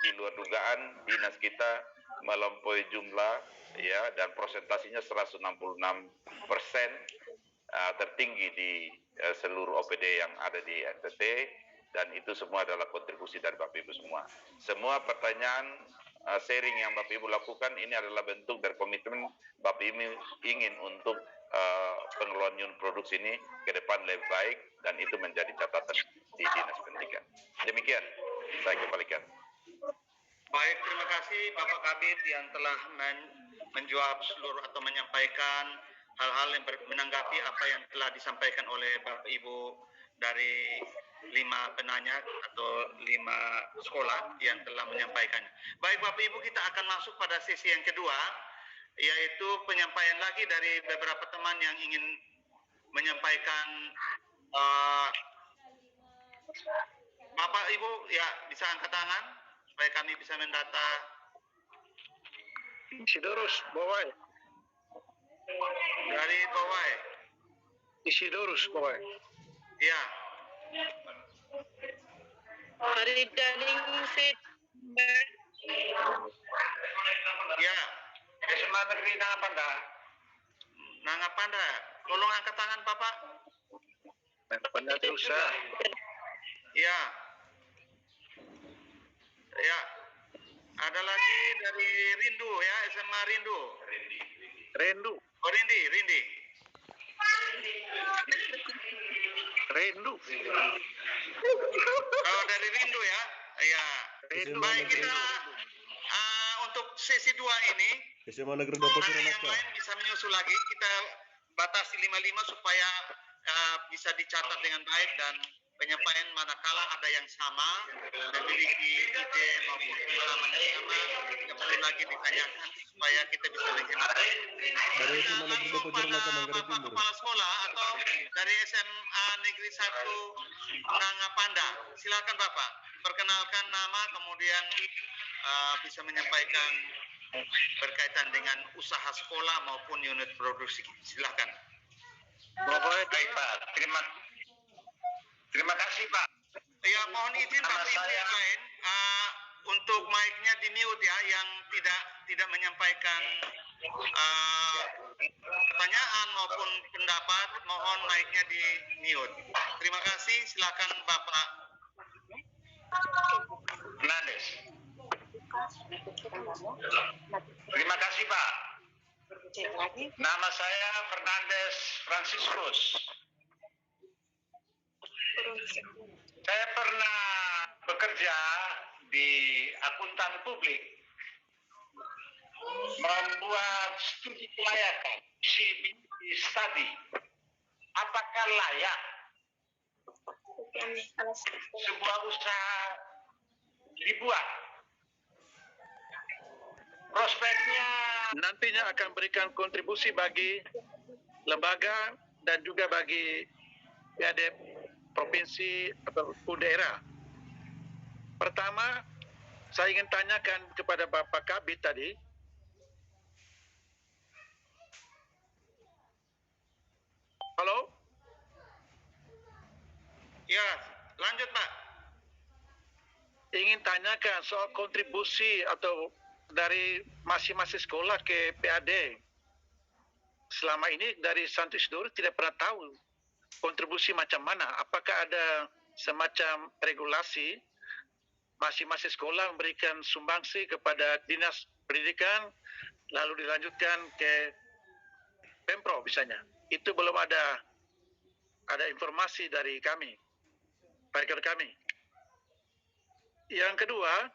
Di luar dugaan dinas kita melampaui jumlah ya, dan presentasinya 166% tertinggi di seluruh OPD yang ada di NTT, dan itu semua adalah kontribusi dari Bapak Ibu semua. Semua pertanyaan sharing yang Bapak Ibu lakukan ini adalah bentuk dari komitmen Bapak Ibu ingin untuk pengelolaan unit produksi ini ke depan lebih baik, dan itu menjadi catatan di Dinas Pendidikan. Demikian, saya kembalikan. Baik, terima kasih Bapak Kabid yang telah menjawab seluruh atau menyampaikan hal-hal yang menanggapi apa yang telah disampaikan oleh Bapak Ibu dari 5 penanya atau 5 sekolah yang telah menyampaikannya. Baik Bapak Ibu, kita akan masuk pada sesi yang kedua, yaitu penyampaian lagi dari beberapa teman yang ingin menyampaikan. Bapak Ibu ya bisa angkat tangan supaya kami bisa mendata. Isidorus Bawai. Dari Bawai. Isidorus Bawai. Ya. Hari Daningsit. Ya. SMA Negeri Nangapanda. Nangapanda. Tolong angkat tangan Bapak. Nangapanda Terusa. Ya. Ya. Ada lagi dari Rindu ya, SMA Rindu. Rendu. Oh Rindi. Rendu. Kalau dari Rindu ya. Ya. Rendu. Baik, kita untuk sesi 2 ini SMA Negeri Dapur nanti yang Suranaka. lain bisa menyusul lagi. Kita batasi 55 supaya bisa dicatat dengan baik dan penyampaian manakala ada yang sama, memiliki ide maupun pengalaman yang sama, tidak perlu lagi ditanyakan supaya kita bisa menghemat. Dari SMA Negeri Langsung Dapur pada Suranaka Manggarai Bapak Timur. Kepala Sekolah atau dari SMA Negeri 1 Nangapanda. Silakan Bapak, perkenalkan nama kemudian bisa menyampaikan berkaitan dengan usaha sekolah maupun unit produksi. Silakan. Baik Pak, terima kasih Pak. Ya, mohon izin Bapak Ibu yang lain untuk mic-nya di mute ya, yang tidak menyampaikan pertanyaan maupun pendapat, mohon mic-nya di mute. Terima kasih, silakan Bapak Fernandes. Terima kasih Pak. Nama saya Fernandes Franciscus. Saya pernah bekerja di akuntan publik, membuat studi kelayakan, study. Apakah layak sebuah usaha dibuat? Prospeknya nantinya akan berikan kontribusi bagi lembaga dan juga bagi PAD provinsi ataupun daerah. Pertama, saya ingin tanyakan kepada Bapak Kabit tadi, halo? Ya, lanjut Pak. Ingin tanyakan soal kontribusi atau dari masing-masing sekolah ke PAD. Selama ini dari Santo Isidorus tidak pernah tahu kontribusi macam mana. Apakah ada semacam regulasi masing-masing sekolah memberikan sumbangsi kepada Dinas Pendidikan lalu dilanjutkan ke Pemprov misalnya. Itu belum ada informasi dari kami, rekan kami. Yang kedua,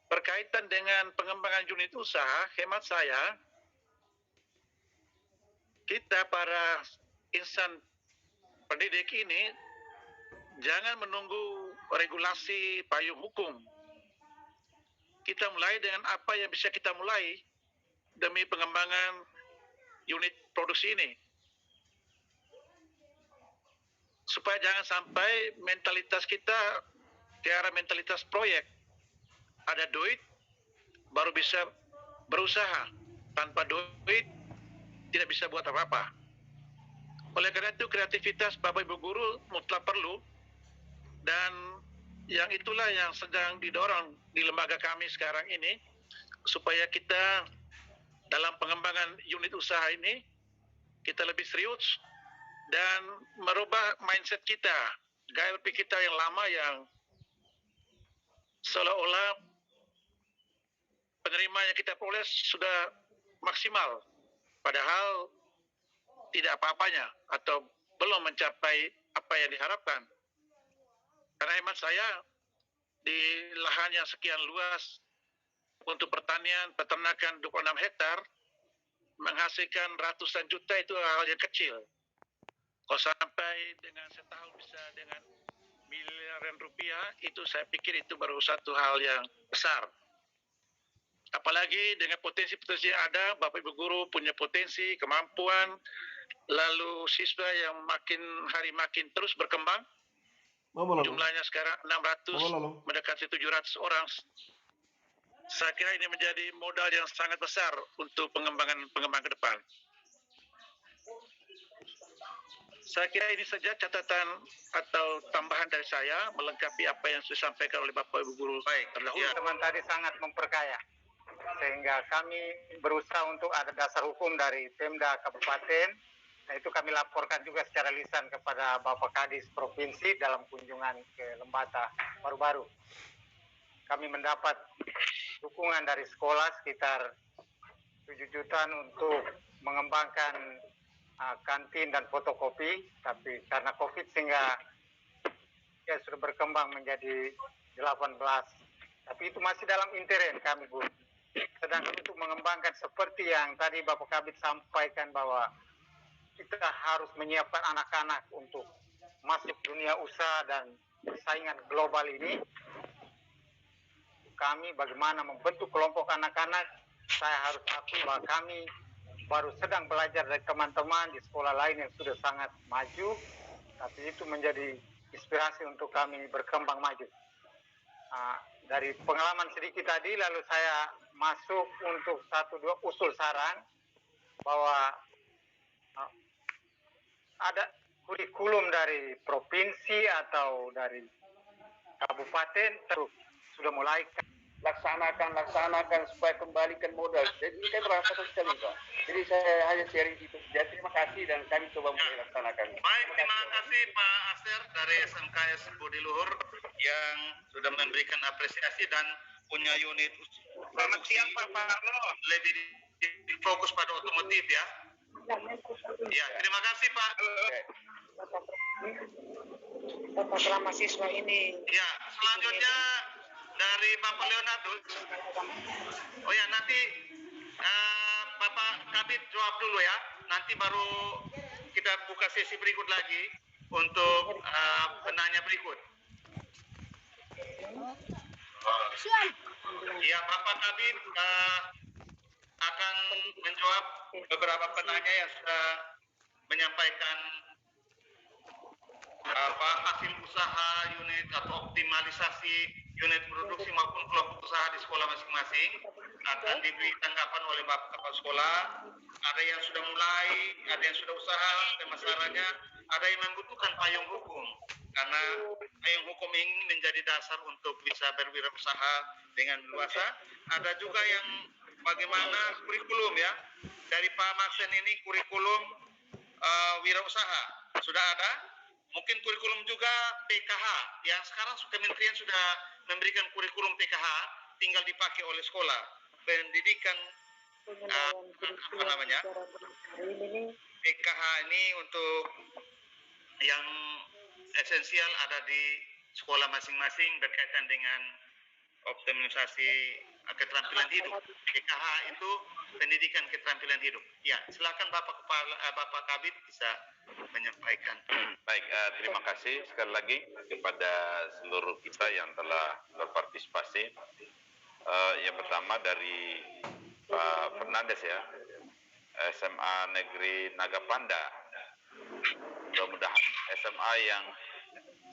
berkaitan dengan pengembangan unit usaha, hemat saya, kita para insan pendidik ini jangan menunggu regulasi payung hukum. Kita mulai dengan apa yang bisa kita mulai demi pengembangan unit produksi ini. Supaya jangan sampai mentalitas kita ke arah mentalitas proyek. Ada duit, baru bisa berusaha. Tanpa duit, tidak bisa buat apa-apa. Oleh karena itu, kreativitas Bapak Ibu Guru mutlak perlu. Dan yang itulah yang sedang didorong di lembaga kami sekarang ini, supaya kita dalam pengembangan unit usaha ini, kita lebih serius dan merubah mindset kita, gaya berpikir kita yang lama yang seolah-olah penerimaan yang kita peroleh sudah maksimal, padahal tidak apa-apanya atau belum mencapai apa yang diharapkan. Karena hemat saya, di lahan yang sekian luas untuk pertanian, peternakan 26 hektar, menghasilkan ratusan juta itu hal yang kecil. Kalau sampai dengan setahun bisa dengan miliaran rupiah, itu saya pikir itu baru satu hal yang besar. Apalagi dengan potensi-potensi yang ada, Bapak Ibu Guru punya potensi, kemampuan, lalu siswa yang makin hari makin terus berkembang. Jumlahnya sekarang 600, mendekati 700 orang. Saya kira ini menjadi modal yang sangat besar untuk pengembangan ke depan. Saya kira ini saja catatan atau tambahan dari saya melengkapi apa yang sudah disampaikan oleh Bapak Ibu Guru. Baik, terdahulu. ya, teman tadi sangat memperkaya. Sehingga kami berusaha untuk ada dasar hukum dari Pemda Kabupaten. Nah, itu kami laporkan juga secara lisan kepada Bapak Kadis Provinsi dalam kunjungan ke Lembata baru-baru. Kami mendapat dukungan dari sekolah sekitar 7 juta untuk mengembangkan kantin dan fotokopi, tapi karena COVID sehingga ya sudah berkembang menjadi 18. Tapi itu masih dalam intern kami, Bu. Sedangkan untuk mengembangkan seperti yang tadi Bapak Kabit sampaikan bahwa kita harus menyiapkan anak-anak untuk masuk dunia usaha dan persaingan global ini. Kami bagaimana membentuk kelompok anak-anak, saya harus akui bahwa kami baru sedang belajar dari teman-teman di sekolah lain yang sudah sangat maju, tapi itu menjadi inspirasi untuk kami berkembang maju. Dari pengalaman sedikit tadi, lalu saya masuk untuk 1-2 usul saran bahwa ada kurikulum dari provinsi atau dari kabupaten sudah mulai laksanakan supaya kembalikan modal. Jadi ini kan merasakan sekali, Pak. Jadi saya hanya sharing itu. Jadi terima kasih dan kami coba mulai laksanakan. Baik, terima kasih Pak Aster dari SMKS Budi Luhur yang sudah memberikan apresiasi dan punya unit Selamat siang Pak Parlo. Lebih fokus pada otomotif ya. Ya, terima kasih Pak. Bapak selama siswa ini. Ya, selanjutnya dari Bapak Leonardus. Oh ya, nanti Bapak Kabit jawab dulu ya. Nanti baru kita buka sesi berikut lagi untuk penanya berikut. Ya, Bapak Kabit akan menjawab beberapa penanya yang sudah menyampaikan hasil usaha unit atau optimalisasi unit produksi maupun kelompok usaha di sekolah masing-masing. Akan diberi tanggapan oleh Bapak Kepala Sekolah. Ada yang sudah mulai, ada yang sudah usaha, dan masalahnya ada yang membutuhkan payung hukum. Karena payung hukum ini menjadi dasar untuk bisa berwirausaha dengan luasa. Ada juga yang bagaimana kurikulum ya. Dari Pak Maksen ini kurikulum wirausaha. Sudah ada? Mungkin kurikulum juga PKH. Yang sekarang Kementerian sudah memberikan kurikulum PKH, tinggal dipakai oleh sekolah. Pendidikan apa namanya? PKH ini untuk yang esensial ada di sekolah masing-masing berkaitan dengan optimalisasi keterampilan hidup. PKH itu pendidikan keterampilan hidup. Ya, silakan Bapak Kabit bisa menyampaikan. Baik, terima kasih sekali lagi kepada seluruh kita yang telah berpartisipasi. Yang pertama dari Pak Fernandes ya, SMA Negeri Nagapanda. Mudah-mudahan SMA yang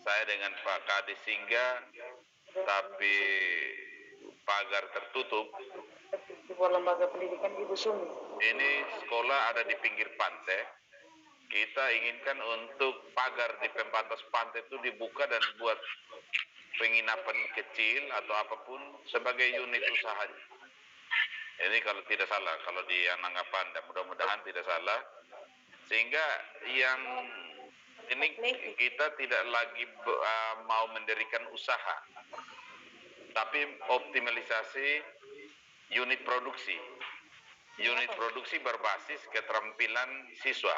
saya dengan Pak Kadis singgah tapi pagar tertutup. Sebuah lembaga pendidikan Ibu Sumi. Ini sekolah ada di pinggir pantai. Kita inginkan untuk pagar di pembatas pantai itu dibuka dan buat penginapan kecil atau apapun sebagai unit usahanya. Ini kalau tidak salah, kalau di Nagapanda, mudah-mudahan tidak salah. Sehingga yang ini kita tidak lagi mau mendirikan usaha, tapi optimalisasi unit produksi. Unit produksi berbasis keterampilan siswa.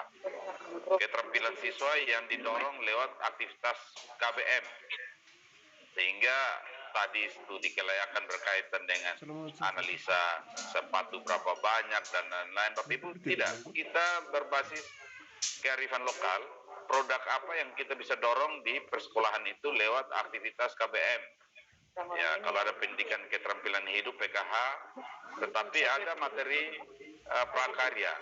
Keterampilan siswa yang didorong lewat aktivitas KBM. Sehingga tadi studi kelayakan berkaitan dengan analisa sepatu berapa banyak dan lain-lain. Tapi Ibu tidak, kita berbasis kearifan lokal produk apa yang kita bisa dorong di persekolahan itu lewat aktivitas KBM. Ya, kalau ada pendidikan keterampilan hidup PKH, tetapi ada materi prakarya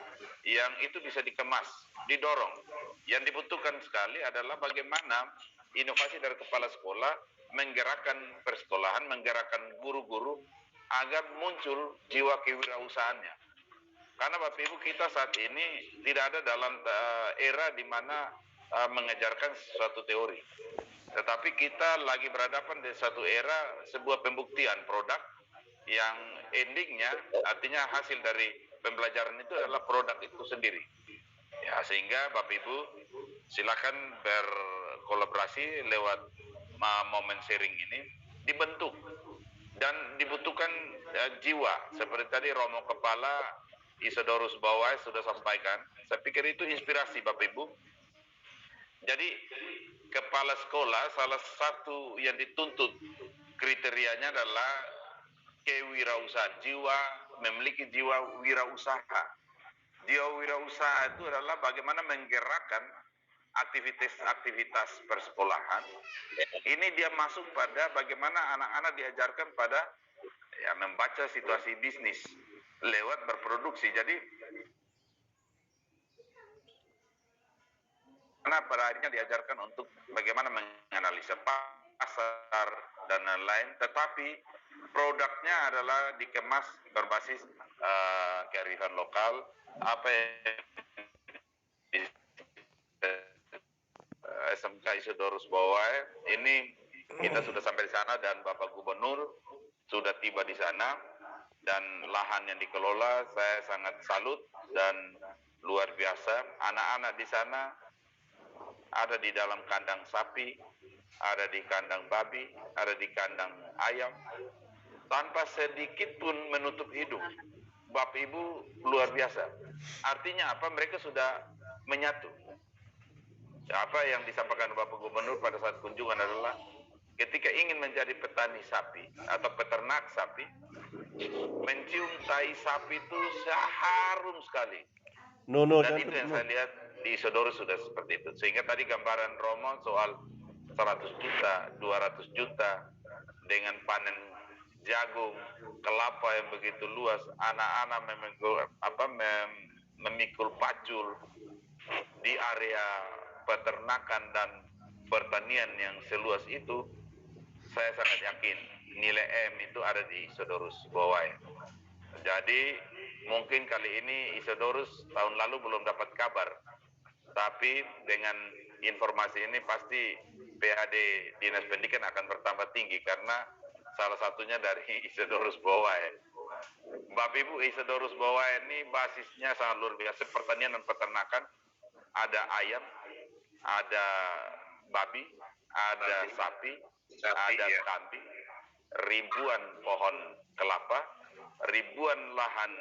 yang itu bisa dikemas, didorong. Yang dibutuhkan sekali adalah bagaimana inovasi dari kepala sekolah menggerakkan persekolahan, menggerakkan guru-guru agar muncul jiwa kewirausahaannya. Karena Bapak Ibu, kita saat ini tidak ada dalam era di mana mengajarkan suatu teori. Tetapi kita lagi berhadapan di satu era sebuah pembuktian produk yang endingnya artinya hasil dari pembelajaran itu adalah produk itu sendiri. Ya, sehingga Bapak Ibu silakan berkolaborasi lewat momen sharing ini dibentuk dan dibutuhkan jiwa seperti tadi Romo Kepala Isidorus Bawai sudah sampaikan. Saya pikir itu inspirasi Bapak Ibu. Jadi kepala sekolah salah satu yang dituntut kriterianya adalah kewirausahaan, memiliki jiwa wirausaha. Jiwa wirausaha itu adalah bagaimana menggerakkan aktivitas persekolahan. Ini dia masuk pada bagaimana anak-anak diajarkan pada ya membaca situasi bisnis lewat berproduksi. Jadi karena pada akhirnya diajarkan untuk bagaimana menganalisa pasar dan lain-lain, tetapi produknya adalah dikemas berbasis kearifan lokal, apa yang SMK Isidorus Bawai ini kita sudah sampai di sana dan Bapak Gubernur sudah tiba di sana dan lahan yang dikelola saya sangat salut dan luar biasa. Anak-anak di sana ada di dalam kandang sapi, ada di kandang babi, ada di kandang ayam, tanpa sedikit pun menutup hidung. Bapak Ibu luar biasa. Artinya apa? Mereka sudah menyatu. Apa yang disampaikan Bapak Gubernur pada saat kunjungan adalah ketika ingin menjadi petani sapi atau peternak sapi, mencium tai sapi itu harum sekali. Dan itu yang saya lihat di Isidorus sudah seperti itu. Sehingga tadi gambaran Romo soal 100 juta, 200 juta dengan panen jagung, kelapa yang begitu luas, anak-anak memikul pacul di area peternakan dan pertanian yang seluas itu, saya sangat yakin nilai M itu ada di Isidorus Bawai. Jadi mungkin kali ini Isidorus tahun lalu belum dapat kabar, tapi dengan informasi ini pasti PAD Dinas Pendidikan akan bertambah tinggi karena salah satunya dari Isidorus Bawai. Bapak Ibu, Isidorus Bawai ini basisnya sangat luar biasa, pertanian dan peternakan, ada ayam, ada babi, ada sapi, ada kambing, ribuan pohon kelapa, ribuan lahan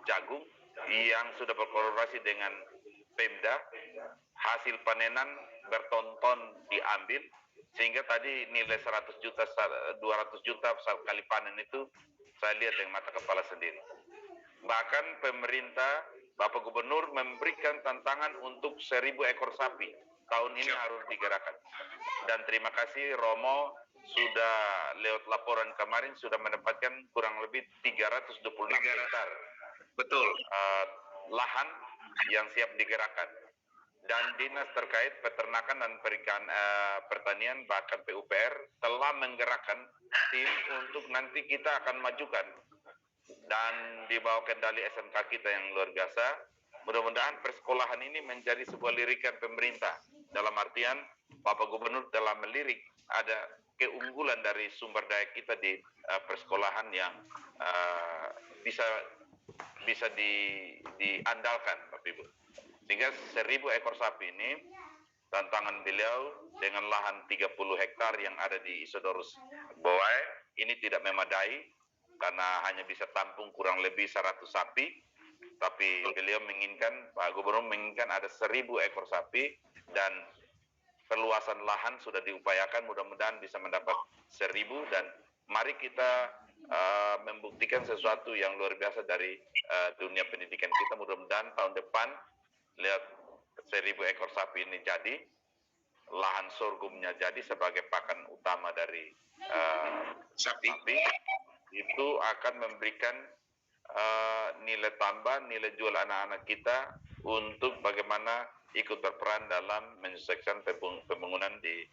jagung yang sudah berkolaborasi dengan Pemda, hasil panenan bertonton diambil, sehingga tadi nilai 100 juta, 200 juta sekali panen itu saya lihat dengan mata kepala sendiri. Bahkan pemerintah, Bapak Gubernur memberikan tantangan untuk 1.000 ekor sapi. Tahun ini harus digerakkan. Dan terima kasih Romo sudah lewat laporan kemarin sudah mendapatkan kurang lebih 326 hektar. Betul. Lahan yang siap digerakkan. Dan dinas terkait peternakan dan pertanian bahkan PUPR telah menggerakkan tim untuk nanti kita akan majukan dan di bawah kendali SMK kita yang luar biasa. Mudah-mudahan persekolahan ini menjadi sebuah lirikan pemerintah. Dalam artian Bapak Gubernur telah melirik ada keunggulan dari sumber daya kita di persekolahan yang bisa diandalkan, Bapak Ibu. Sehingga 1.000 ekor sapi ini tantangan beliau dengan lahan 30 hektar yang ada di Isidorus Bawai ini tidak memadai karena hanya bisa tampung kurang lebih 100 sapi. Tapi beliau menginginkan, Pak Gubernur menginginkan ada 1.000 ekor sapi dan perluasan lahan sudah diupayakan, mudah-mudahan bisa mendapat 1.000 dan mari kita membuktikan sesuatu yang luar biasa dari dunia pendidikan kita. Mudah-mudahan tahun depan lihat 1.000 ekor sapi ini jadi lahan sorghumnya jadi sebagai pakan utama dari sapi, itu akan memberikan nilai tambah, nilai jual anak-anak kita untuk bagaimana ikut berperan dalam menyukseskan pembangunan di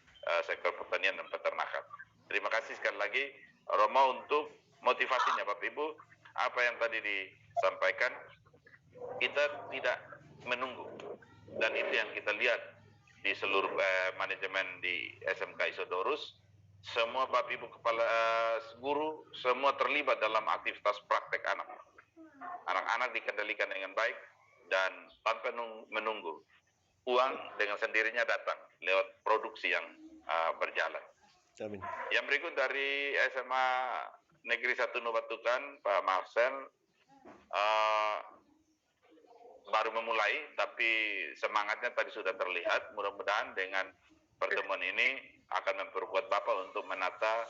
sektor pertanian dan peternakan. Terima kasih sekali lagi Romo untuk motivasinya Bapak Ibu. Apa yang tadi disampaikan, kita tidak menunggu, dan itu yang kita lihat di seluruh manajemen di SMK Isodorus. Semua Bapak Ibu kepala guru semua terlibat dalam aktivitas praktek anak. Anak-anak dikendalikan dengan baik dan tanpa menunggu. Uang dengan sendirinya datang lewat produksi yang berjalan. Amin. Yang berikut dari SMA Negeri 1 Nubatukan, Pak Marcel, baru memulai, tapi semangatnya tadi sudah terlihat. Mudah-mudahan dengan pertemuan ini akan memperkuat Bapak untuk menata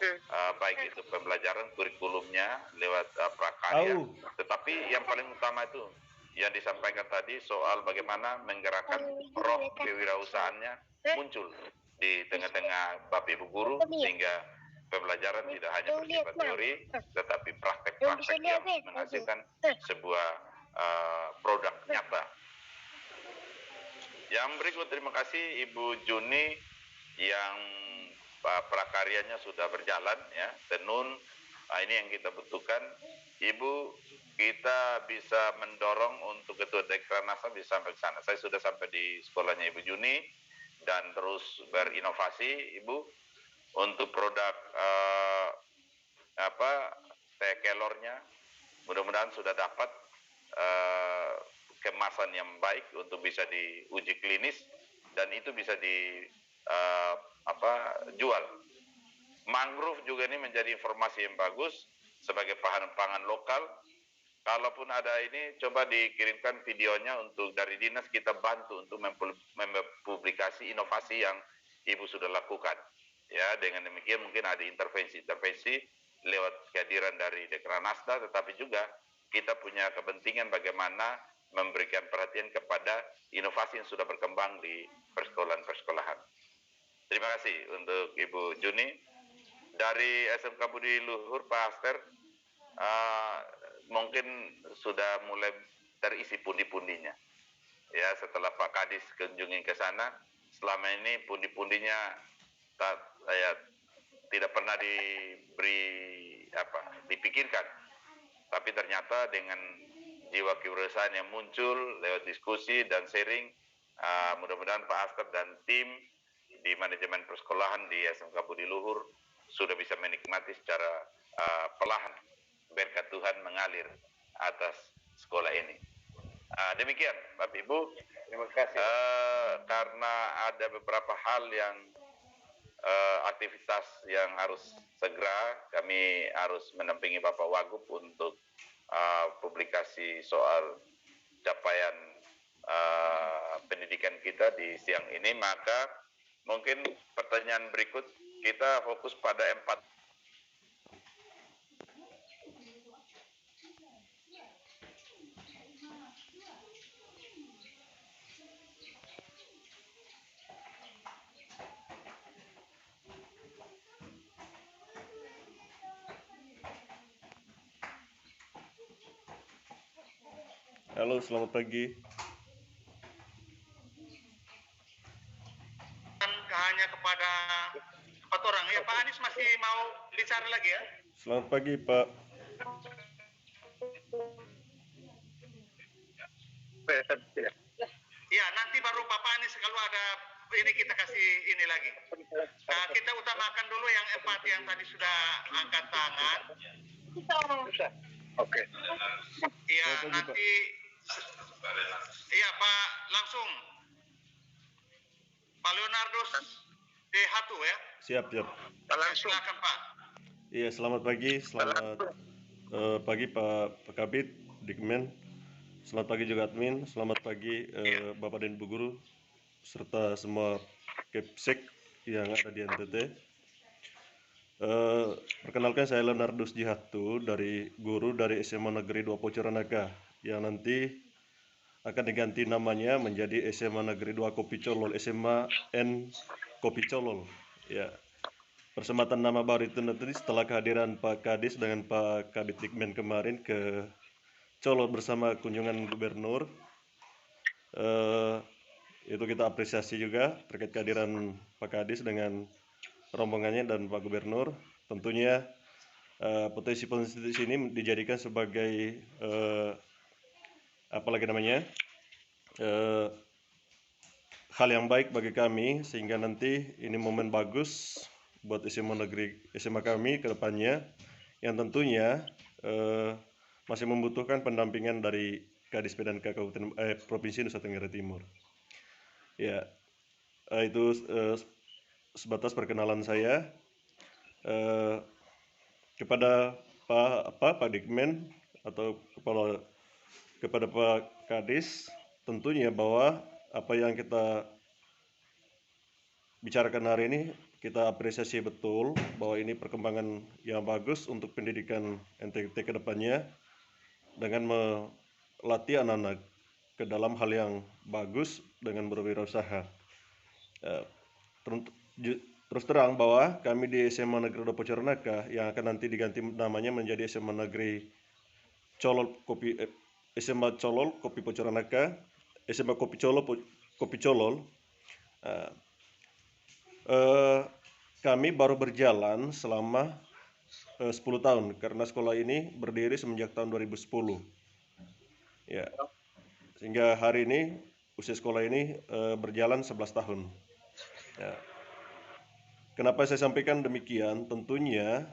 baik itu pembelajaran kurikulumnya lewat prakarya. Tetapi yang paling utama itu yang disampaikan tadi soal bagaimana menggerakkan roh kewirausahaannya muncul di tengah-tengah Bapak Ibu guru, sehingga pembelajaran tidak hanya bersifat teori, tetapi praktek-praktek yang menghasilkan sebuah produk nyata. Yang berikut, terima kasih Ibu Juni yang prakaryanya sudah berjalan ya, tenun. Ini yang kita butuhkan. Ibu, kita bisa mendorong untuk ketua Dekranasa bisa sampai ke sana. Saya sudah sampai di sekolahnya Ibu Juni dan terus berinovasi Ibu untuk produk teh kelornya. Mudah-mudahan sudah dapat kemasan yang baik untuk bisa diuji klinis dan itu bisa jual. Mangrove juga ini menjadi informasi yang bagus sebagai pangan lokal. Kalaupun ada ini, coba dikirimkan videonya untuk dari dinas, kita bantu untuk mempublikasi inovasi yang Ibu sudah lakukan. Ya, dengan demikian mungkin ada intervensi lewat kehadiran dari Dekranasda, tetapi juga kita punya kepentingan bagaimana memberikan perhatian kepada inovasi yang sudah berkembang di persekolahan-persekolahan. Terima kasih untuk Ibu Juni. Dari SMK Budi Luhur, Pak Aster, mungkin sudah mulai terisi pundi-pundinya. Ya, setelah Pak Kadis kunjungi ke sana, selama ini pundi-pundinya tidak pernah dipikirkan. Tapi ternyata dengan jiwa kewirausahaan yang muncul lewat diskusi dan sharing, mudah-mudahan Pak Aster dan tim di manajemen persekolahan di SMK Budi Luhur sudah bisa menikmati secara perlahan berkat Tuhan mengalir atas sekolah ini. Demikian Bapak Ibu, Terima kasih. karena ada beberapa hal yang aktivitas yang harus segera, kami harus menampingi Bapak Wagub untuk publikasi soal capaian pendidikan kita di siang ini. Maka mungkin pertanyaan berikut kita fokus pada 4. Halo, selamat pagi. Hanya kepada 4 orang. Ya, Pak Anies masih mau bicara lagi ya? Selamat pagi, Pak. Ya, nanti baru Pak Anies kalau ada ini kita kasih ini lagi. Kita utamakan dulu yang 4 yang tadi sudah angkat tangan. Oke. Iya, nanti. Iya, Pak, langsung. Pak Leonardo D1 ya. Siap. Silakan Pak. Iya, selamat pagi. Selamat pagi Pak Kabid, Dikmen. Selamat pagi juga admin. Selamat pagi Bapak dan Ibu Guru serta semua Kepsek yang ada di NTT. Perkenalkan, saya Leonardo Jihatu, dari guru dari SMA Negeri 2 Pocoranaka yang nanti akan diganti namanya menjadi SMA Negeri 2 Kopi Colol, SMA N Kopi Colol. Ya, persematan nama baru itu nanti setelah kehadiran Pak Kadis dengan Pak Kabid Dikmen kemarin ke Colol bersama kunjungan gubernur. Itu kita apresiasi juga terkait kehadiran Pak Kadis dengan rombongannya dan Pak Gubernur. Tentunya potensi-potensi di sini dijadikan sebagai hal yang baik bagi kami, sehingga nanti ini momen bagus buat SMA kami ke depannya, yang tentunya masih membutuhkan pendampingan dari Kadis PDNK Provinsi Nusa Tenggara Timur. Ya, itu sebatas perkenalan saya kepada Pak Dikmen atau kepada Pak Kadis, tentunya bahwa apa yang kita bicarakan hari ini kita apresiasi betul bahwa ini perkembangan yang bagus untuk pendidikan NTT ke depannya dengan melatih anak-anak ke dalam hal yang bagus dengan berwirausaha. Terus terang bahwa kami di SMA Negeri Dopo Coronaka yang akan nanti diganti namanya menjadi SMA Negeri SMA Colol Kopi Pocoranaka, SMA Kopi Colol. Kami baru berjalan selama 10 tahun karena sekolah ini berdiri semenjak tahun 2010. Ya, sehingga hari ini usia sekolah ini berjalan 11 tahun. Ya. Kenapa saya sampaikan demikian? Tentunya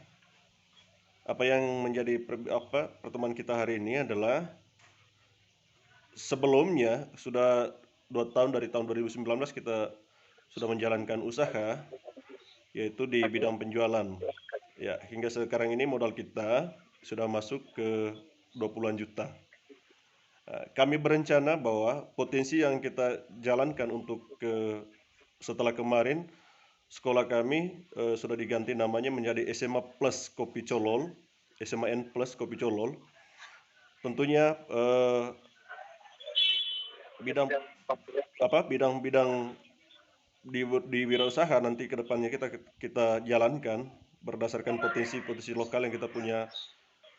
apa yang menjadi pertemuan kita hari ini adalah sebelumnya sudah 2 tahun dari tahun 2019 kita sudah menjalankan usaha yaitu di bidang penjualan. Ya, hingga sekarang ini modal kita sudah masuk ke 20-an juta. Kami berencana bahwa potensi yang kita jalankan untuk setelah kemarin sekolah kami sudah diganti namanya menjadi SMA Plus Kopi Colol, SMA N Plus Kopi Colol. Tentunya bidang di wirausaha nanti ke depannya kita jalankan berdasarkan potensi lokal yang kita punya,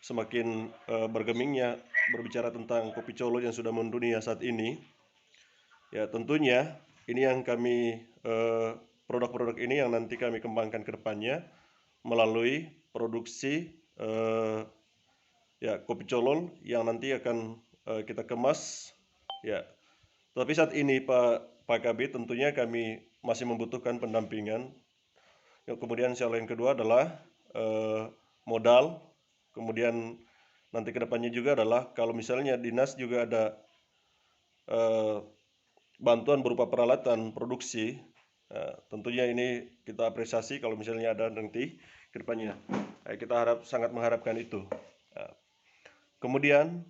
semakin bergemingnya berbicara tentang kopi Colol yang sudah mendunia saat ini. Ya, tentunya ini yang kami produk-produk ini yang nanti kami kembangkan ke depannya melalui produksi kopi Colol yang nanti akan kita kemas. Ya, tapi saat ini Pak Kabid tentunya kami masih membutuhkan pendampingan. Kemudian yang kedua adalah modal. Kemudian nanti ke depannya juga adalah kalau misalnya dinas juga ada bantuan berupa peralatan produksi. Tentunya ini kita apresiasi kalau misalnya ada nanti ke depannya. Kita sangat mengharapkan itu. Kemudian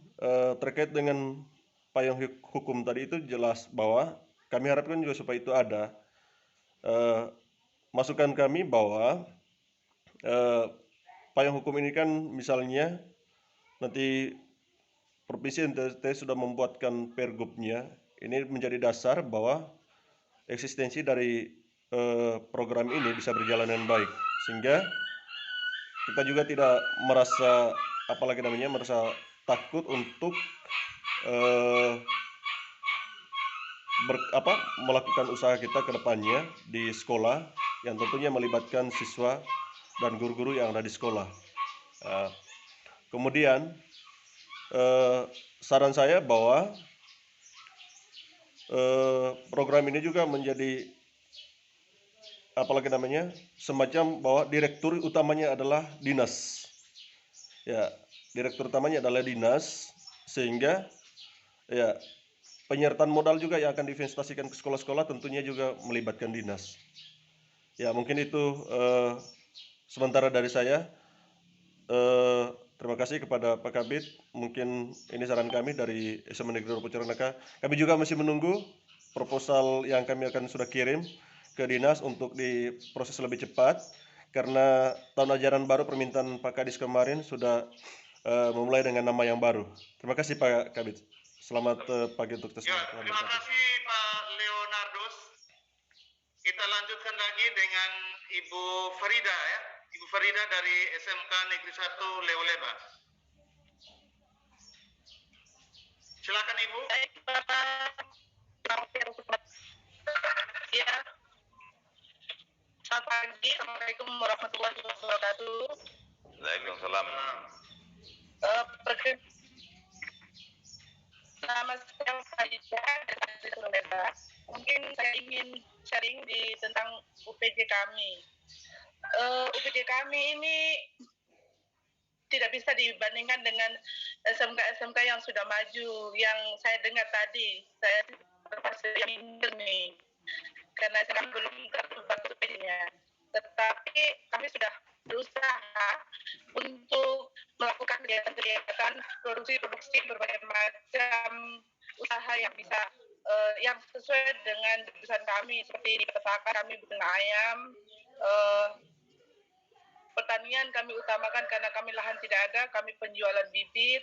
terkait dengan payung hukum tadi itu jelas bahwa kami harapkan juga supaya itu ada. Masukan kami bahwa payung hukum ini kan misalnya nanti Provinsi NTT sudah membuatkan pergubnya. Ini menjadi dasar bahwa eksistensi dari program ini bisa berjalan dengan baik, sehingga kita juga tidak merasa merasa takut untuk melakukan usaha kita ke depannya di sekolah yang tentunya melibatkan siswa dan guru-guru yang ada di sekolah. Kemudian saran saya bahwa program ini juga menjadi semacam bahwa direktur utamanya adalah dinas. Ya, direktur utamanya adalah dinas, sehingga ya penyertaan modal juga yang akan diinvestasikan ke sekolah-sekolah tentunya juga melibatkan dinas. Ya, mungkin itu sementara dari saya. Terima kasih kepada Pak Kabid. Mungkin ini saran kami dari SMA Negeri Dopo Coronaka. Kami juga masih menunggu proposal yang kami akan sudah kirim ke dinas untuk diproses lebih cepat, karena tahun ajaran baru permintaan Pak Kadis kemarin sudah memulai dengan nama yang baru. Terima kasih Pak Kabid. Selamat pagi untuk terima kasih Pak Leonardus. Kita lanjutkan lagi dengan Ibu Farida ya. Ibu Farida dari SMK Negeri 1 Leoleba. Silakan Ibu. Baik, Bapak. Ya, selamat pagi. Assalamualaikum warahmatullahi wabarakatuh. Waalaikumsalam. Nama saya Farida dari Surabaya. Mungkin saya ingin sharing tentang UPJ kami. UPJ kami ini tidak bisa dibandingkan dengan SMK-SMK yang sudah maju, yang saya dengar tadi. Saya termasuk yang minder nih, karena saya belum terlibat UPJ-nya. Tetapi kami sudah berusaha untuk melakukan kegiatan produksi berbagai macam usaha yang bisa yang sesuai dengan jurusan kami, seperti di peternakan kami beternak ayam, pertanian kami utamakan karena kami lahan tidak ada, kami penjualan bibit.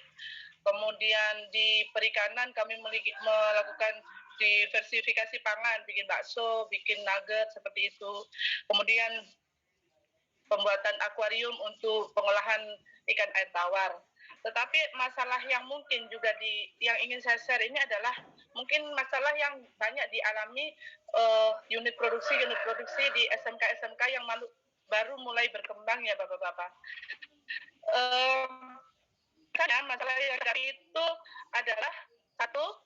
Kemudian di perikanan kami melakukan diversifikasi pangan, bikin bakso, bikin nugget seperti itu. Kemudian pembuatan akuarium untuk pengolahan ikan air tawar. Tetapi masalah yang mungkin juga yang ingin saya share ini adalah mungkin masalah yang banyak dialami unit produksi di SMK-SMK yang baru mulai berkembang ya Bapak-Bapak. Karena masalah yang dari itu adalah satu,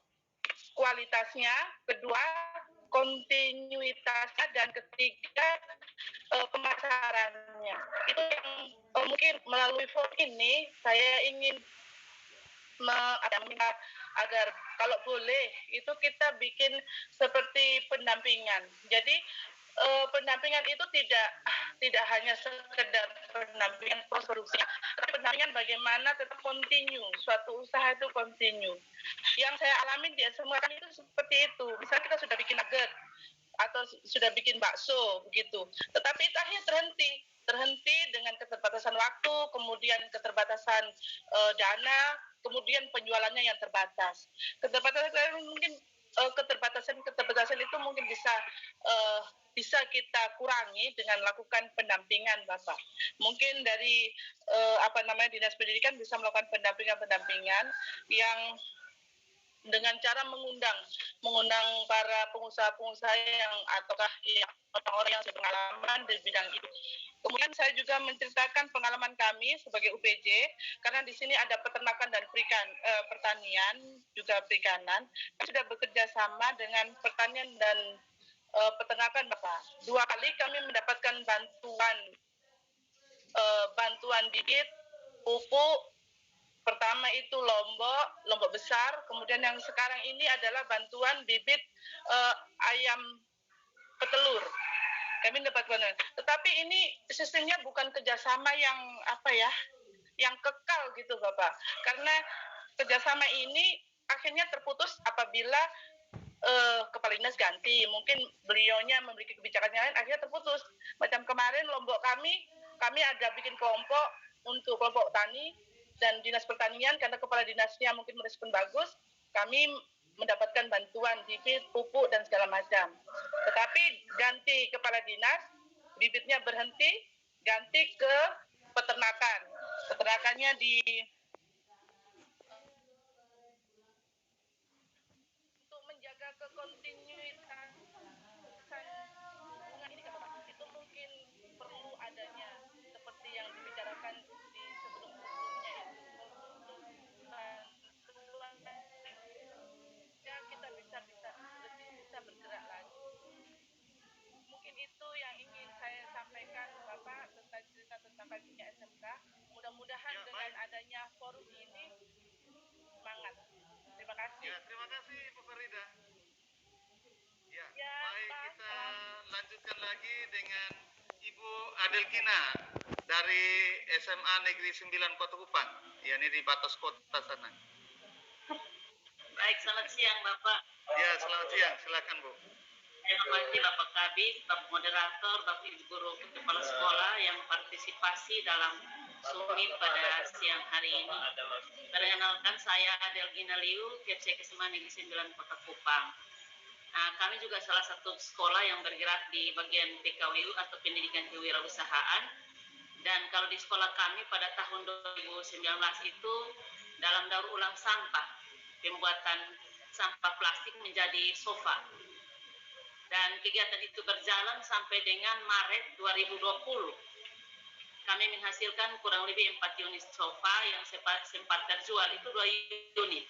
kualitasnya, kedua, kontinuitasnya, dan ketiga, pemasarannya. Itu yang mungkin melalui forum ini saya ingin meminta agar kalau boleh itu kita bikin seperti pendampingan. Jadi pendampingan itu tidak hanya sekedar pendampingan produksi, tapi pendampingan bagaimana tetap continue, suatu usaha itu continue. Yang saya alami di semua kan itu seperti itu. Misalnya kita sudah bikin nugget atau sudah bikin bakso begitu, tetapi itu akhirnya terhenti dengan keterbatasan waktu, kemudian keterbatasan dana, kemudian penjualannya yang terbatas. Keterbatasan itu mungkin bisa kita kurangi dengan lakukan pendampingan, Bapak. Mungkin dari Dinas Pendidikan bisa melakukan pendampingan yang dengan cara mengundang para pengusaha-pengusaha ataukah orang-orang yang berpengalaman di bidang itu. Kemudian saya juga menceritakan pengalaman kami sebagai UPJ, karena di sini ada peternakan dan pertanian, juga perikanan. Kami sudah bekerja sama dengan pertanian dan peternakan, Bapak. 2 kali kami mendapatkan bantuan bibit, pupuk. Pertama itu lombok besar, kemudian yang sekarang ini adalah bantuan bibit ayam petelur. Kami dapat bantuan. Tetapi ini sistemnya bukan kerjasama yang kekal gitu Bapak. Karena kerjasama ini akhirnya terputus apabila kepala dinas ganti. Mungkin beliaunya memiliki kebijakan yang lain, akhirnya terputus. Macam kemarin lombok kami ada bikin kelompok untuk kelompok tani, dan dinas pertanian karena kepala dinasnya mungkin merespon bagus, kami mendapatkan bantuan bibit, pupuk dan segala macam. Tetapi ganti kepala dinas, bibitnya berhenti, ganti ke peternakan. Peternakannya untuk menjaga kekontinuitan bunga ini itu mungkin perlu adanya seperti yang dibicarakan di sebelum-sebelumnya itu ya kita lebih bisa bergerak lagi. Mungkin itu yang ingin saya sampaikan Bapak tentang cerita tentang baginya SMK. Mudah-mudahan dengan adanya forum ini semangat. Terima kasih. Ya, terima kasih Bu Farida. Ya, baik, Pak. kita lanjutkan lagi dengan Ibu Adelkina dari SMA Negeri 9 Kota Kupang, yakni di batas kota sana. Baik, selamat siang Bapak. Ya, selamat siang. Silakan Bu. Terima kasih Bapak Kabit, Bapak Moderator, Bapak Ibu Guru, Kepala Sekolah yang partisipasi dalam Sumi pada siang hari ini. Perkenalkan saya Adelgina Liu, Kepsek SMA Negeri 9 Kota Kupang. Kami juga salah satu sekolah yang bergerak di bagian PKWU atau pendidikan kewirausahaan. Dan kalau di sekolah kami pada tahun 2019 itu dalam daur ulang sampah, pembuatan sampah plastik menjadi sofa. Dan kegiatan itu berjalan sampai dengan Maret 2020. Kami menghasilkan kurang lebih 4 unit sofa yang sempat terjual, itu 2 unit.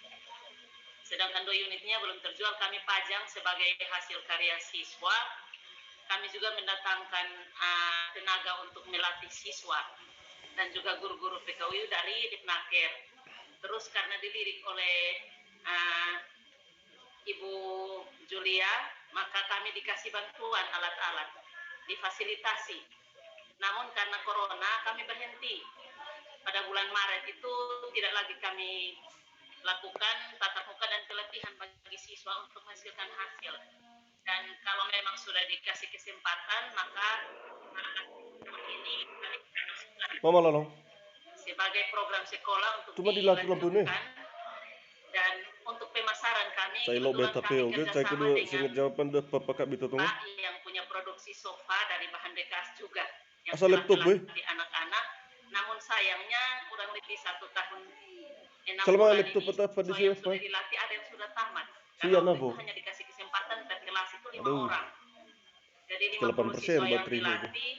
Sedangkan 2 unitnya belum terjual, kami pajang sebagai hasil karya siswa. Kami juga mendatangkan tenaga untuk melatih siswa dan juga guru-guru PKWU dari Dipnaker. Terus karena dilirik oleh Ibu Julia, maka kami dikasih bantuan alat-alat, difasilitasi. Namun karena corona kami berhenti. Pada bulan Maret itu tidak lagi kami lakukan tatap muka dan pelatihan bagi siswa untuk menghasilkan hasil. Dan kalau memang sudah dikasih kesempatan, maka ini Mama Lalong. sebagai program sekolah untuk Cuma dilakukan dan untuk pemasaran kami, saya lo beta pe oke saya kedua singet jawaban dah Pak Kabit tu Pak yang punya produksi sofa dari bahan bekas juga yang asal laptop weh di anak-anak. Namun sayangnya kurang lebih 1 tahun 6 selama bulan laptop ini apa di siswa sini yang sudah dilatih ada yang sudah tamat. Iya Karena nabo itu hanya dikasih kesempatan per kelas itu 5 aduh orang. Jadi 8% 50 siswa yang baterai dilatih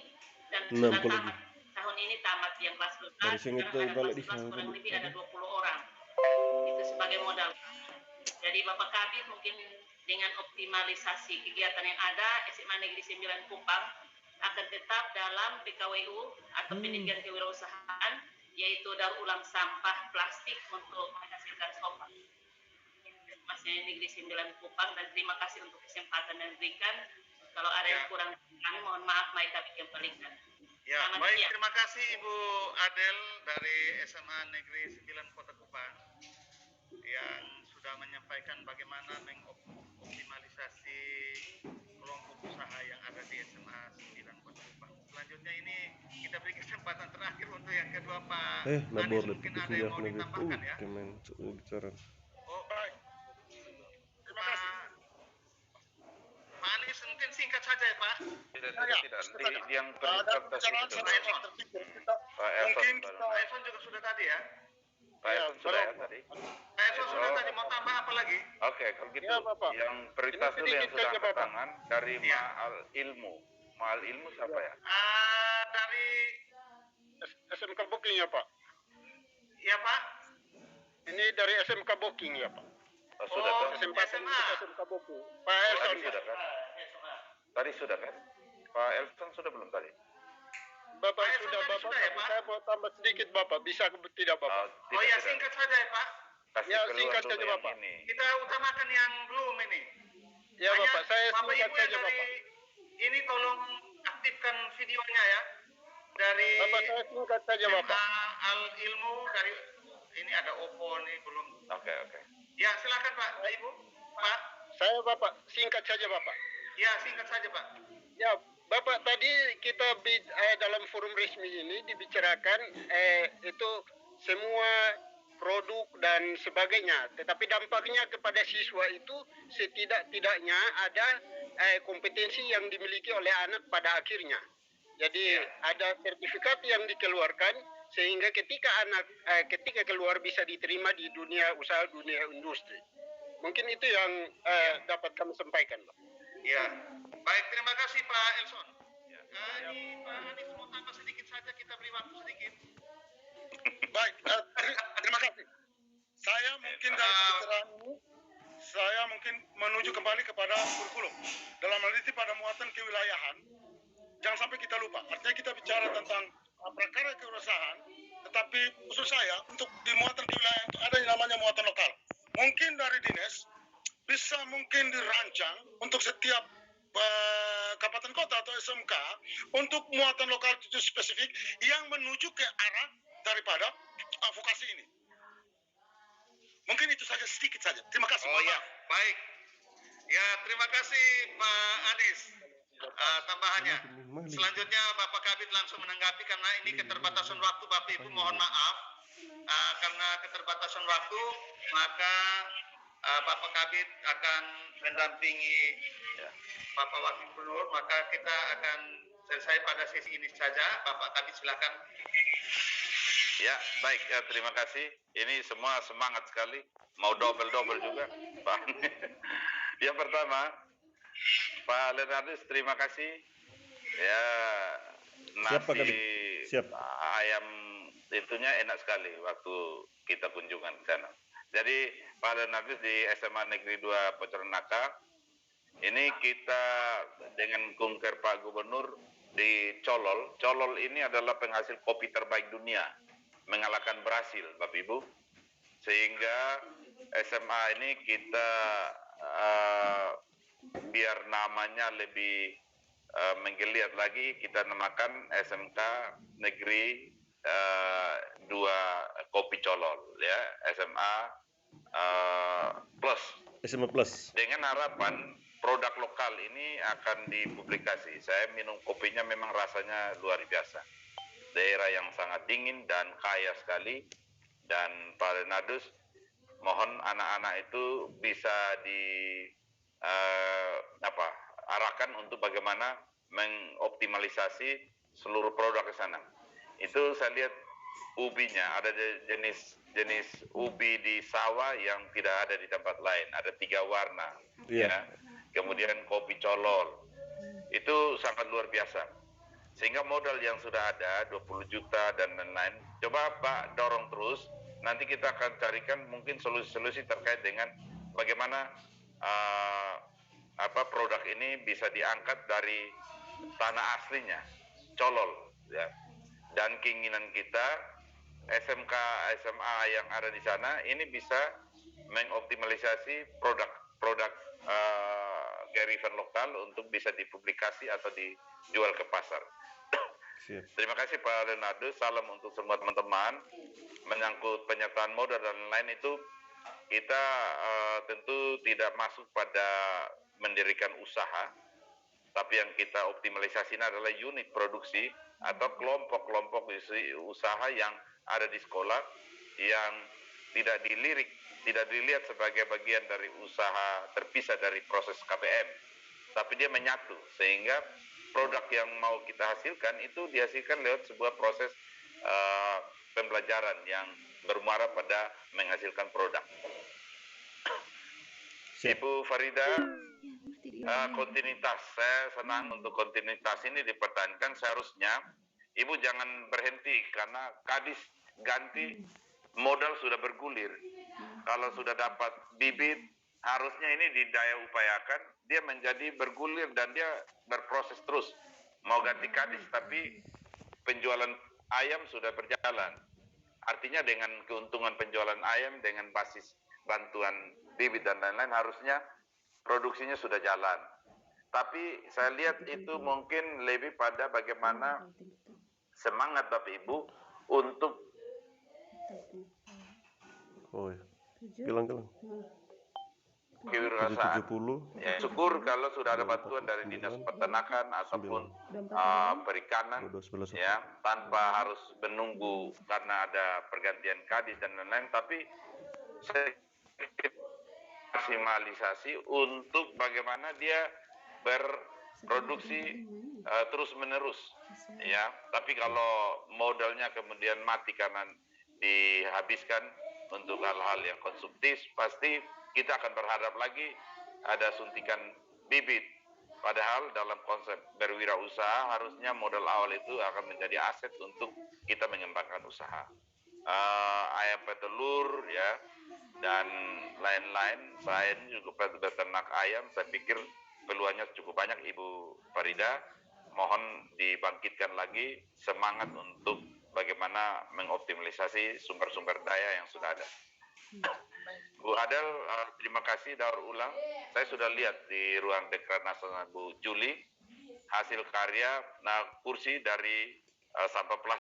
dan 6 sudah kalau tamat. Tahun ini tamat yang kelas 12, dari singet sekarang ada balik di kelas 11 kurang lebih ada sana 20 orang. Itu sebagai modal. Jadi Bapak Kabit mungkin dengan optimalisasi kegiatan yang ada, SMA Negeri 9 Kupang akan tetap dalam PKWU atau pendidikan kewirausahaan, yaitu daur ulang sampah plastik untuk menghasilkan sofa. SMA Negeri 9 Kupang, dan terima kasih untuk kesempatan yang diberikan. Kalau ada yang kurang kami mohon maaf, Mai Kabit yang berikan. Ya, baik, terima kasih Ibu Adel dari SMA Negeri 9 Kota Kupang yang sudah menyampaikan bagaimana mengoptimalisasi kelompok usaha yang ada di SMA 9 Kota Kupang. Selanjutnya ini kita beri kesempatan terakhir untuk yang kedua Pak Anies, mungkin ada yang mau ditambahkan ya. bicara. Oh, baik. Terima kasih. Pak Anies mungkin singkat saja ya Pak. Tidak. Yang presentasi itu. Pak Mungkin Pak Evan juga sudah tadi ya. Pak Evan sudah ya tadi. Pak Evan sudah tadi, mau tambah apa lagi? Oke, kalau gitu yang prioritas dulu yang sudah angkat tangan dari Ma'al Ilmu. Ma'al Ilmu siapa ya? Dari SMK Booking ya Pak. Ya Pak. Ini dari SMK Booking ya Pak. Oh, sudah kan? SMK Booking. Pak Elson Tadi sudah kan? Tadi sudah kan? Pak Elson sudah belum tadi? Bapak sudah Bapak, sudah, ya, Pak? saya mau tambah sedikit Bapak, bisa tidak Bapak? Oh ya, singkat saja ya Pak. Kasih Ya, keluar singkat dulu saja, yang Bapak. ini. Kita utamakan yang belum ini. Ya Bapak, saya Bapak singkat Ibu yang saja dari Bapak. ini tolong aktifkan videonya ya. Dari Bapak, saya singkat saja Bapak. Al Ilmu dari ini ada Oppo nih belum. Oke. Ya, silakan Pak, Ibu. Pak. Saya Bapak, singkat saja Bapak. Ya, singkat saja Pak. Ya, Bapak tadi kita dalam forum resmi ini dibicarakan itu semua produk dan sebagainya. Tetapi dampaknya kepada siswa itu setidak-tidaknya ada kompetensi yang dimiliki oleh anak pada akhirnya. Jadi ada sertifikat yang dikeluarkan sehingga ketika anak ketika keluar bisa diterima di dunia usaha, dunia industri. Mungkin itu yang dapat kami sampaikan, Pak. Ya, baik, terima kasih Pak Elson. Ini Pak Anies mau tambah sedikit saja, kita beri waktu sedikit. Baik, terima kasih. Saya mungkin dari pembicaraan ini, saya mungkin menuju kembali kepada kurikulum. Dalam hal ini pada muatan kewilayahan, jangan sampai kita lupa. Artinya kita bicara tentang prakarya kewirausahaan, tetapi khusus saya untuk di muatan kewilayahan itu ada yang namanya muatan lokal. Mungkin dari dinas bisa mungkin dirancang untuk setiap kabupaten kota atau SMK untuk muatan lokal itu spesifik yang menuju ke arah daripada vokasi ini. Mungkin itu saja, sedikit saja. Terima kasih. Oh ya, baik. Ya, terima kasih Pak Anies tambahannya. Selanjutnya Bapak Kabit langsung menanggapi karena ini keterbatasan waktu. Bapak Ibu mohon maaf karena keterbatasan waktu, maka Bapak Kabit akan mendampingi Bapak Wakil Gubernur, maka kita akan selesai pada sesi ini saja. Bapak Kabit silakan. Ya, baik. Terima kasih. Ini semua semangat sekali. Mau double-double juga, Pak. Yang pertama, Pak Leonardus, terima kasih. Ya, nasi Siap. ayam itunya enak sekali waktu kita kunjungan ke sana. Jadi, Pak Leonardus di SMA Negeri 2 Pecoronaka, ini kita dengan kunker Pak Gubernur di Colol. Colol ini adalah penghasil kopi terbaik dunia, mengalahkan Brasil, Bapak Ibu. Sehingga SMA ini kita biar namanya lebih menggeliat lagi, kita namakan SMK Negeri 2 Kopi Colol, ya, SMA Plus. SMA Plus. Dengan harapan produk lokal ini akan dipublikasi. Saya minum kopinya memang rasanya luar biasa. Daerah yang sangat dingin dan kaya sekali. Dan Pak Leonardus, mohon anak-anak itu bisa arahkan untuk bagaimana mengoptimalisasi seluruh produk ke sana. Itu saya lihat ubinya, ada jenis ubi di sawah yang tidak ada di tempat lain. Ada 3 warna. Iya. Ya. Kemudian kopi colol. Itu sangat luar biasa. Sehingga modal yang sudah ada 20 juta dan lain-lain, coba Pak dorong terus. Nanti kita akan carikan mungkin solusi-solusi terkait dengan bagaimana produk ini bisa diangkat dari tanah aslinya, Colol, ya. Dan keinginan kita SMK SMA yang ada di sana ini bisa mengoptimalisasi produk kearifan lokal untuk bisa dipublikasi atau dijual ke pasar. Siap. Terima kasih Pak Leonardus. Salam untuk semua teman-teman. Menyangkut penyertaan modal dan lain itu, kita tentu tidak masuk pada mendirikan usaha, tapi yang kita optimalisasi adalah unit produksi atau kelompok-kelompok usaha yang ada di sekolah yang tidak dilihat sebagai bagian dari usaha terpisah dari proses KBM, tapi dia menyatu sehingga produk yang mau kita hasilkan itu dihasilkan lewat sebuah proses pembelajaran yang bermuara pada menghasilkan produk. Ibu Farida, kontinuitas, saya senang untuk kontinuitas ini dipertahankan. Seharusnya Ibu jangan berhenti karena Kadis ganti, modal sudah bergulir. Kalau sudah dapat bibit, harusnya ini didaya upayakan, dia menjadi bergulir dan dia berproses terus. Mau ganti Kadis, tapi penjualan ayam sudah berjalan. Artinya dengan keuntungan penjualan ayam, dengan basis bantuan bibit dan lain-lain, harusnya produksinya sudah jalan. Tapi saya lihat itu mungkin lebih pada bagaimana semangat Bapak Ibu untuk kewirausahaan. Ya, syukur kalau sudah ada bantuan dari Dinas Peternakan ataupun Perikanan, ya, tanpa harus menunggu karena ada pergantian kadis dan lain-lain, tapi maksimalisasi untuk bagaimana dia berproduksi terus-menerus, ya. Tapi kalau modalnya kemudian mati karena dihabiskan untuk hal-hal yang konsumtif, pasti kita akan berharap lagi ada suntikan bibit. Padahal dalam konsep berwirausaha harusnya modal awal itu akan menjadi aset untuk kita mengembangkan usaha. Ayam petelur, ya, dan lain-lain. Saya juga beternak ayam, saya pikir peluangnya cukup banyak Ibu Farida. Mohon dibangkitkan lagi semangat untuk bagaimana mengoptimalisasi sumber-sumber daya yang sudah ada. Bu Adel, terima kasih daur ulang. Saya sudah lihat di ruang Dekran Nasional Bu Juli hasil karya kursi dari sampah plastik.